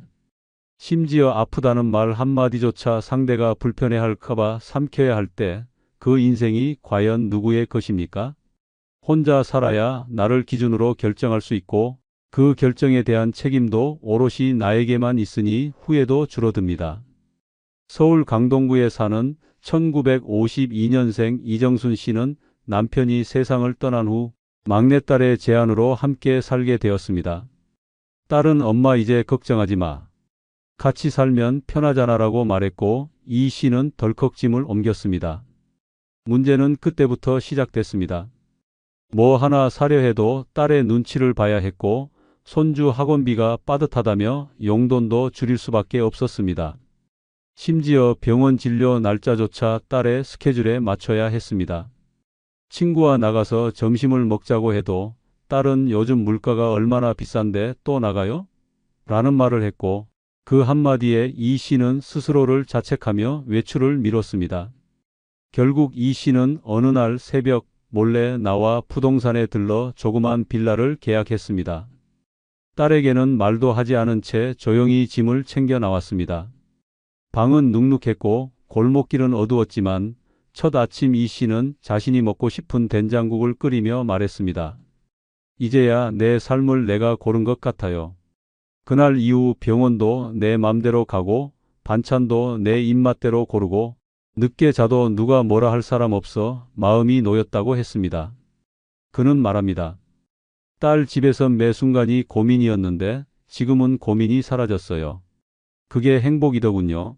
심지어 아프다는 말 한마디조차 상대가 불편해할까봐 삼켜야 할 때 그 인생이 과연 누구의 것입니까? 혼자 살아야 나를 기준으로 결정할 수 있고 그 결정에 대한 책임도 오롯이 나에게만 있으니 후회도 줄어듭니다. 서울 강동구에 사는 1952년생 이정순 씨는 남편이 세상을 떠난 후 막내딸의 제안으로 함께 살게 되었습니다. 딸은 엄마 이제 걱정하지 마. 같이 살면 편하잖아라고 말했고 이 씨는 덜컥 짐을 옮겼습니다. 문제는 그때부터 시작됐습니다. 뭐 하나 사려 해도 딸의 눈치를 봐야 했고 손주 학원비가 빠듯하다며 용돈도 줄일 수밖에 없었습니다. 심지어 병원 진료 날짜조차 딸의 스케줄에 맞춰야 했습니다. 친구와 나가서 점심을 먹자고 해도 딸은 요즘 물가가 얼마나 비싼데 또 나가요? 라는 말을 했고 그 한마디에 이 씨는 스스로를 자책하며 외출을 미뤘습니다. 결국 이 씨는 어느 날 새벽 몰래 나와 부동산에 들러 조그만 빌라를 계약했습니다. 딸에게는 말도 하지 않은 채 조용히 짐을 챙겨 나왔습니다. 방은 눅눅했고 골목길은 어두웠지만 첫 아침 이 씨는 자신이 먹고 싶은 된장국을 끓이며 말했습니다. 이제야 내 삶을 내가 고른 것 같아요. 그날 이후 병원도 내 맘대로 가고 반찬도 내 입맛대로 고르고 늦게 자도 누가 뭐라 할 사람 없어 마음이 놓였다고 했습니다. 그는 말합니다. 딸 집에서 매 순간이 고민이었는데 지금은 고민이 사라졌어요. 그게 행복이더군요.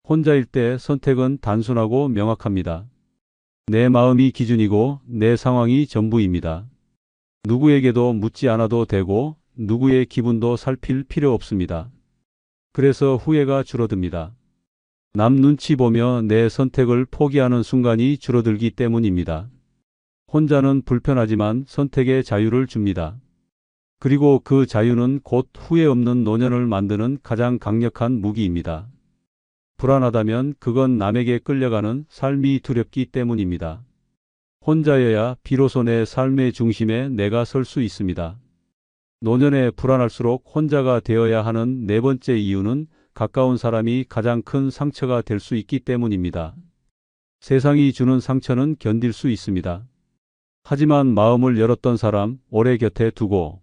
혼자일 때 선택은 단순하고 명확합니다. 내 마음이 기준이고 내 상황이 전부입니다. 누구에게도 묻지 않아도 되고 누구의 기분도 살필 필요 없습니다. 그래서 후회가 줄어듭니다. 남 눈치 보며 내 선택을 포기하는 순간이 줄어들기 때문입니다. 혼자는 불편하지만 선택의 자유를 줍니다. 그리고 그 자유는 곧 후회 없는 노년을 만드는 가장 강력한 무기입니다. 불안하다면 그건 남에게 끌려가는 삶이 두렵기 때문입니다. 혼자여야 비로소 내 삶의 중심에 내가 설 수 있습니다. 노년에 불안할수록 혼자가 되어야 하는 네 번째 이유는 가까운 사람이 가장 큰 상처가 될 수 있기 때문입니다. 세상이 주는 상처는 견딜 수 있습니다. 하지만 마음을 열었던 사람, 오래 곁에 두고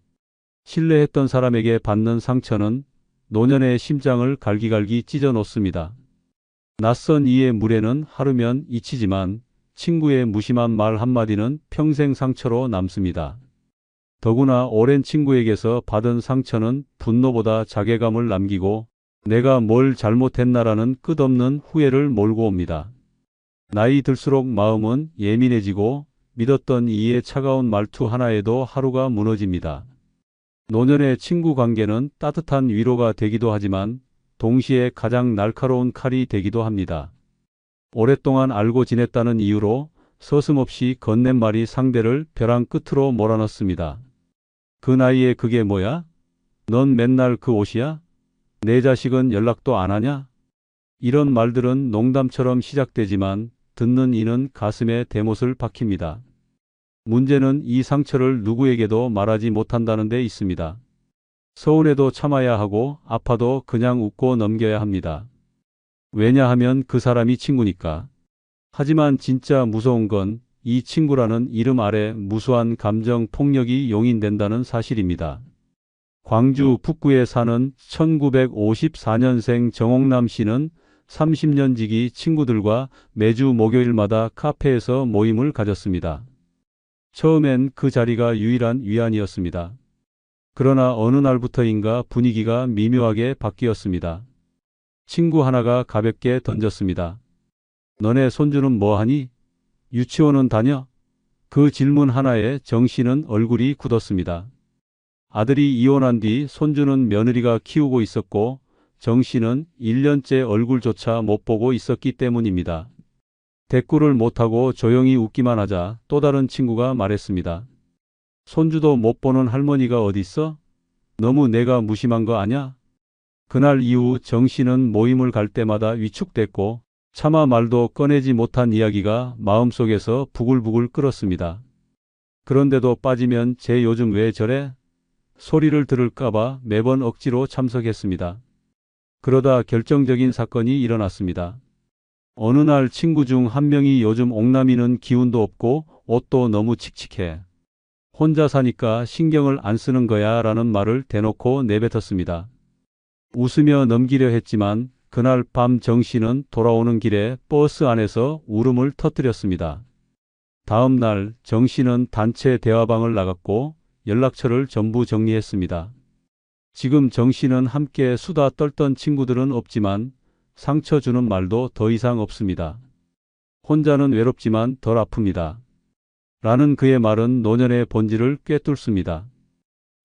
신뢰했던 사람에게 받는 상처는 노년의 심장을 갈기갈기 찢어 놓습니다. 낯선 이의 무례는 하루면 잊히지만 친구의 무심한 말 한마디는 평생 상처로 남습니다. 더구나 오랜 친구에게서 받은 상처는 분노보다 자괴감을 남기고 내가 뭘 잘못했나라는 끝없는 후회를 몰고 옵니다. 나이 들수록 마음은 예민해지고 믿었던 이의 차가운 말투 하나에도 하루가 무너집니다. 노년의 친구 관계는 따뜻한 위로가 되기도 하지만 동시에 가장 날카로운 칼이 되기도 합니다. 오랫동안 알고 지냈다는 이유로 서슴없이 건넨 말이 상대를 벼랑 끝으로 몰아넣습니다. 그 나이에 그게 뭐야? 넌 맨날 그 옷이야? 내 자식은 연락도 안 하냐? 이런 말들은 농담처럼 시작되지만 듣는 이는 가슴에 대못을 박힙니다. 문제는 이 상처를 누구에게도 말하지 못한다는 데 있습니다. 서운해도 참아야 하고 아파도 그냥 웃고 넘겨야 합니다. 왜냐하면 그 사람이 친구니까. 하지만 진짜 무서운 건 이 친구라는 이름 아래 무수한 감정 폭력이 용인된다는 사실입니다. 광주 북구에 사는 1954년생 정옥남 씨는 30년 지기 친구들과 매주 목요일마다 카페에서 모임을 가졌습니다. 처음엔 그 자리가 유일한 위안이었습니다. 그러나 어느 날부터인가 분위기가 미묘하게 바뀌었습니다. 친구 하나가 가볍게 던졌습니다. 너네 손주는 뭐하니? 유치원은 다녀? 그 질문 하나에 정 씨는 얼굴이 굳었습니다. 아들이 이혼한 뒤 손주는 며느리가 키우고 있었고 정 씨는 1년째 얼굴조차 못 보고 있었기 때문입니다. 대꾸를 못하고 조용히 웃기만 하자 또 다른 친구가 말했습니다. 손주도 못 보는 할머니가 어딨어? 너무 내가 무심한 거 아냐? 그날 이후 정 씨는 모임을 갈 때마다 위축됐고 차마 말도 꺼내지 못한 이야기가 마음속에서 부글부글 끓었습니다. 그런데도 빠지면 쟤 요즘 왜 저래? 소리를 들을까봐 매번 억지로 참석했습니다. 그러다 결정적인 사건이 일어났습니다. 어느 날 친구 중 한 명이 요즘 옥남이는 기운도 없고 옷도 너무 칙칙해. 혼자 사니까 신경을 안 쓰는 거야 라는 말을 대놓고 내뱉었습니다. 웃으며 넘기려 했지만 그날 밤 정 씨는 돌아오는 길에 버스 안에서 울음을 터뜨렸습니다. 다음 날 정 씨는 단체 대화방을 나갔고 연락처를 전부 정리했습니다. 지금 정 씨는 함께 수다 떨던 친구들은 없지만 상처 주는 말도 더 이상 없습니다. 혼자는 외롭지만 덜 아픕니다. 라는 그의 말은 노년의 본질을 꿰뚫습니다.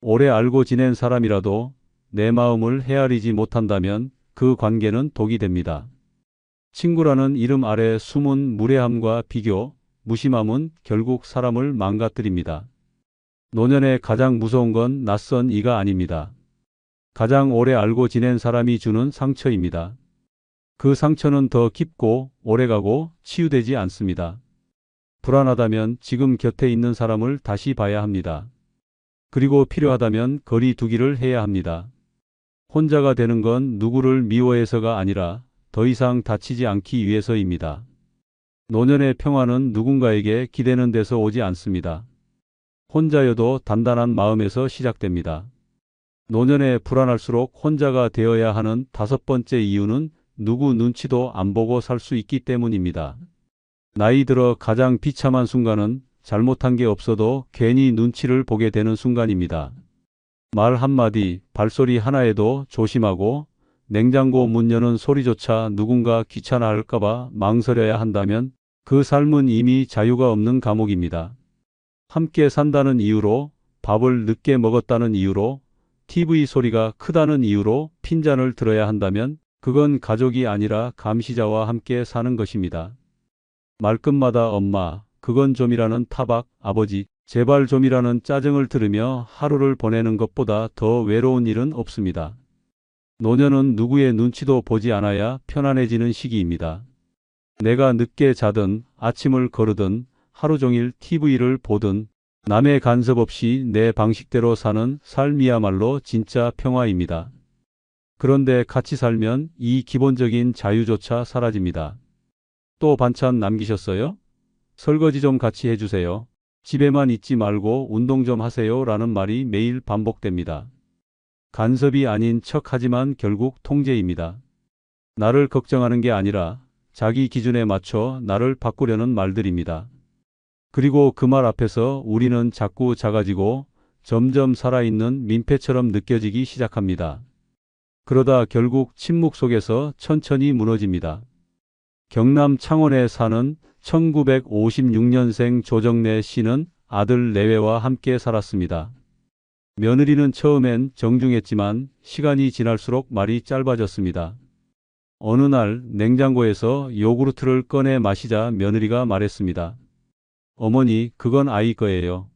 오래 알고 지낸 사람이라도 내 마음을 헤아리지 못한다면 그 관계는 독이 됩니다. 친구라는 이름 아래 숨은 무례함과 비교, 무심함은 결국 사람을 망가뜨립니다. 노년에 가장 무서운 건 낯선 이가 아닙니다. 가장 오래 알고 지낸 사람이 주는 상처입니다. 그 상처는 더 깊고 오래가고 치유되지 않습니다. 불안하다면 지금 곁에 있는 사람을 다시 봐야 합니다. 그리고 필요하다면 거리 두기를 해야 합니다. 혼자가 되는 건 누구를 미워해서가 아니라 더 이상 다치지 않기 위해서입니다. 노년의 평화는 누군가에게 기대는 데서 오지 않습니다. 혼자여도 단단한 마음에서 시작됩니다. 노년에 불안할수록 혼자가 되어야 하는 다섯 번째 이유는 누구 눈치도 안 보고 살 수 있기 때문입니다. 나이 들어 가장 비참한 순간은 잘못한 게 없어도 괜히 눈치를 보게 되는 순간입니다. 말 한마디, 발소리 하나에도 조심하고 냉장고 문 여는 소리조차 누군가 귀찮아할까봐 망설여야 한다면 그 삶은 이미 자유가 없는 감옥입니다. 함께 산다는 이유로, 밥을 늦게 먹었다는 이유로, TV 소리가 크다는 이유로 핀잔을 들어야 한다면 그건 가족이 아니라 감시자와 함께 사는 것입니다. 말끝마다 엄마, 그건 좀이라는 타박, 아버지, 제발 좀이라는 짜증을 들으며 하루를 보내는 것보다 더 외로운 일은 없습니다. 노년은 누구의 눈치도 보지 않아야 편안해지는 시기입니다. 내가 늦게 자든 아침을 거르든 하루 종일 TV를 보든 남의 간섭 없이 내 방식대로 사는 삶이야말로 진짜 평화입니다. 그런데 같이 살면 이 기본적인 자유조차 사라집니다. 또 반찬 남기셨어요? 설거지 좀 같이 해주세요. 집에만 있지 말고 운동 좀 하세요. 라는 말이 매일 반복됩니다. 간섭이 아닌 척하지만 결국 통제입니다. 나를 걱정하는 게 아니라 자기 기준에 맞춰 나를 바꾸려는 말들입니다. 그리고 그 말 앞에서 우리는 자꾸 작아지고 점점 살아있는 민폐처럼 느껴지기 시작합니다. 그러다 결국 침묵 속에서 천천히 무너집니다. 경남 창원에 사는 1956년생 조정래 씨는 아들 내외와 함께 살았습니다. 며느리는 처음엔 정중했지만 시간이 지날수록 말이 짧아졌습니다. 어느 날 냉장고에서 요구르트를 꺼내 마시자 며느리가 말했습니다. 어머니, 그건 아이 거예요.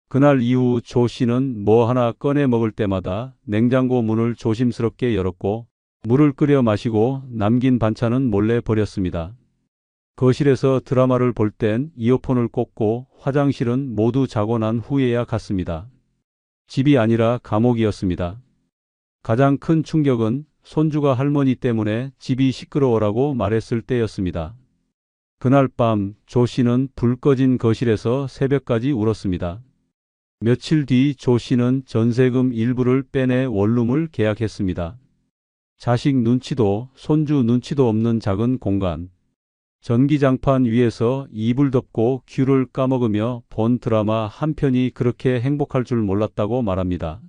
그날 이후 조 씨는 뭐 하나 꺼내 먹을 때마다 냉장고 문을 조심스럽게 열었고 물을 끓여 마시고 남긴 반찬은 몰래 버렸습니다. 거실에서 드라마를 볼 땐 이어폰을 꽂고 화장실은 모두 자고 난 후에야 갔습니다. 집이 아니라 감옥이었습니다. 가장 큰 충격은 손주가 할머니 때문에 집이 시끄러워라고 말했을 때였습니다. 그날 밤 조 씨는 불 꺼진 거실에서 새벽까지 울었습니다. 며칠 뒤 조 씨는 전세금 일부를 빼내 원룸을 계약했습니다. 자식 눈치도 손주 눈치도 없는 작은 공간. 전기장판 위에서 이불 덮고 귤을 까먹으며 본 드라마 한 편이 그렇게 행복할 줄 몰랐다고 말합니다.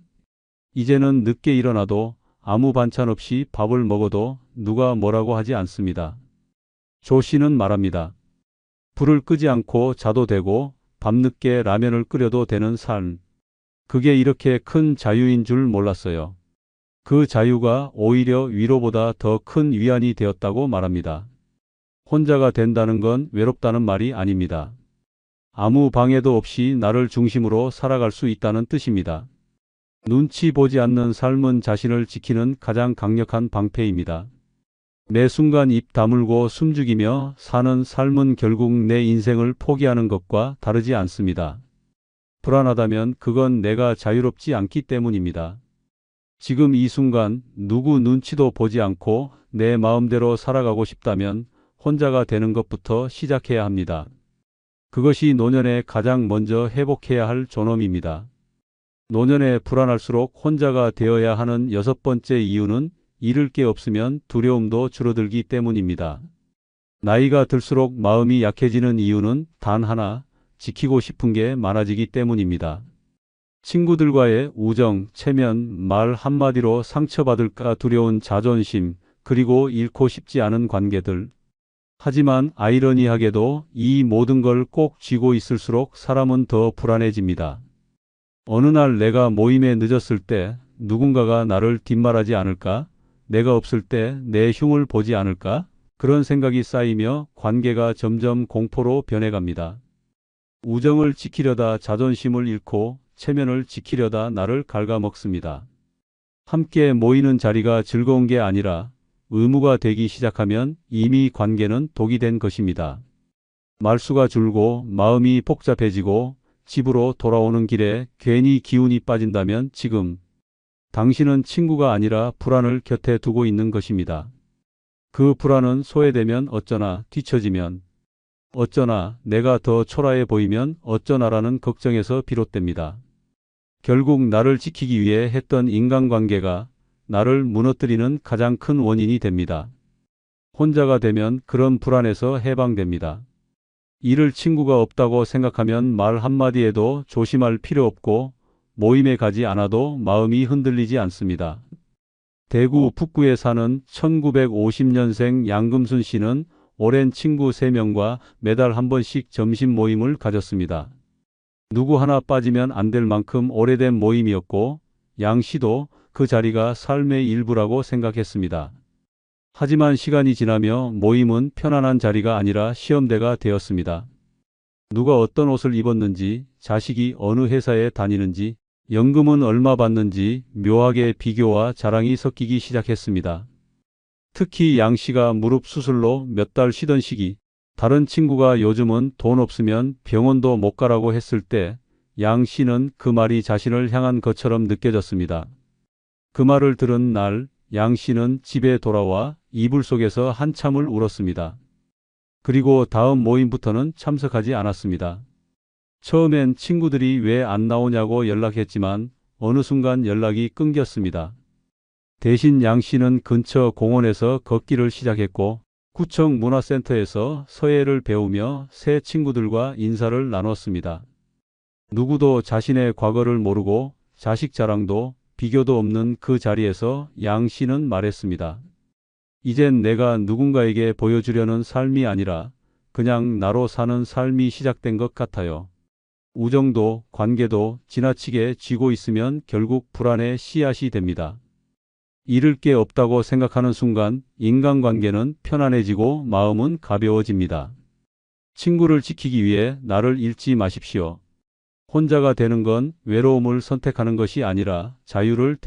이제는 늦게 일어나도 아무 반찬 없이 밥을 먹어도 누가 뭐라고 하지 않습니다. 조 씨는 말합니다. 불을 끄지 않고 자도 되고 밤늦게 라면을 끓여도 되는 삶. 그게 이렇게 큰 자유인 줄 몰랐어요. 그 자유가 오히려 위로보다 더 큰 위안이 되었다고 말합니다. 혼자가 된다는 건 외롭다는 말이 아닙니다. 아무 방해도 없이 나를 중심으로 살아갈 수 있다는 뜻입니다. 눈치 보지 않는 삶은 자신을 지키는 가장 강력한 방패입니다. 매 순간 입 다물고 숨죽이며 사는 삶은 결국 내 인생을 포기하는 것과 다르지 않습니다. 불안하다면 그건 내가 자유롭지 않기 때문입니다. 지금 이 순간 누구 눈치도 보지 않고 내 마음대로 살아가고 싶다면 혼자가 되는 것부터 시작해야 합니다. 그것이 노년에 가장 먼저 회복해야 할 존엄입니다. 노년에 불안할수록 혼자가 되어야 하는 6번째 이유는 잃을 게 없으면 두려움도 줄어들기 때문입니다. 나이가 들수록 마음이 약해지는 이유는 단 하나, 지키고 싶은 게 많아지기 때문입니다. 친구들과의 우정, 체면, 말 한마디로 상처받을까 두려운 자존심, 그리고 잃고 싶지 않은 관계들. 하지만 아이러니하게도 이 모든 걸 꼭 쥐고 있을수록 사람은 더 불안해집니다. 어느 날 내가 모임에 늦었을 때 누군가가 나를 뒷말하지 않을까? 내가 없을 때 내 흉을 보지 않을까? 그런 생각이 쌓이며 관계가 점점 공포로 변해갑니다. 우정을 지키려다 자존심을 잃고 체면을 지키려다 나를 갉아먹습니다. 함께 모이는 자리가 즐거운 게 아니라 의무가 되기 시작하면 이미 관계는 독이 된 것입니다. 말수가 줄고 마음이 복잡해지고 집으로 돌아오는 길에 괜히 기운이 빠진다면 지금 당신은 친구가 아니라 불안을 곁에 두고 있는 것입니다. 그 불안은 소외되면 어쩌나, 뒤처지면 어쩌나, 내가 더 초라해 보이면 어쩌나라는 걱정에서 비롯됩니다. 결국 나를 지키기 위해 했던 인간관계가 나를 무너뜨리는 가장 큰 원인이 됩니다. 혼자가 되면 그런 불안에서 해방됩니다. 잃을 친구가 없다고 생각하면 말 한마디에도 조심할 필요 없고 모임에 가지 않아도 마음이 흔들리지 않습니다. 대구 북구에 사는 1950년생 양금순 씨는 오랜 친구 3명과 매달 한 번씩 점심 모임을 가졌습니다. 누구 하나 빠지면 안 될 만큼 오래된 모임이었고 양 씨도 그 자리가 삶의 일부라고 생각했습니다. 하지만 시간이 지나며 모임은 편안한 자리가 아니라 시험대가 되었습니다. 누가 어떤 옷을 입었는지, 자식이 어느 회사에 다니는지, 연금은 얼마 받는지 묘하게 비교와 자랑이 섞이기 시작했습니다. 특히 양 씨가 무릎 수술로 몇 달 쉬던 시기, 다른 친구가 요즘은 돈 없으면 병원도 못 가라고 했을 때, 양 씨는 그 말이 자신을 향한 것처럼 느껴졌습니다. 그 말을 들은 날, 양 씨는 집에 돌아와 이불 속에서 한참을 울었습니다. 그리고 다음 모임부터는 참석하지 않았습니다. 처음엔 친구들이 왜 안 나오냐고 연락했지만 어느 순간 연락이 끊겼습니다. 대신 양 씨는 근처 공원에서 걷기를 시작했고 구청 문화센터에서 서예를 배우며 새 친구들과 인사를 나눴습니다. 누구도 자신의 과거를 모르고 자식 자랑도 비교도 없는 그 자리에서 양 씨는 말했습니다. 이젠 내가 누군가에게 보여주려는 삶이 아니라 그냥 나로 사는 삶이 시작된 것 같아요. 우정도 관계도 지나치게 쥐고 있으면 결국 불안의 씨앗이 됩니다. 잃을 게 없다고 생각하는 순간 인간관계는 편안해지고 마음은 가벼워집니다. 친구를 지키기 위해 나를 잃지 마십시오. 혼자가 되는 건 외로움을 선택하는 것이 아니라 자유를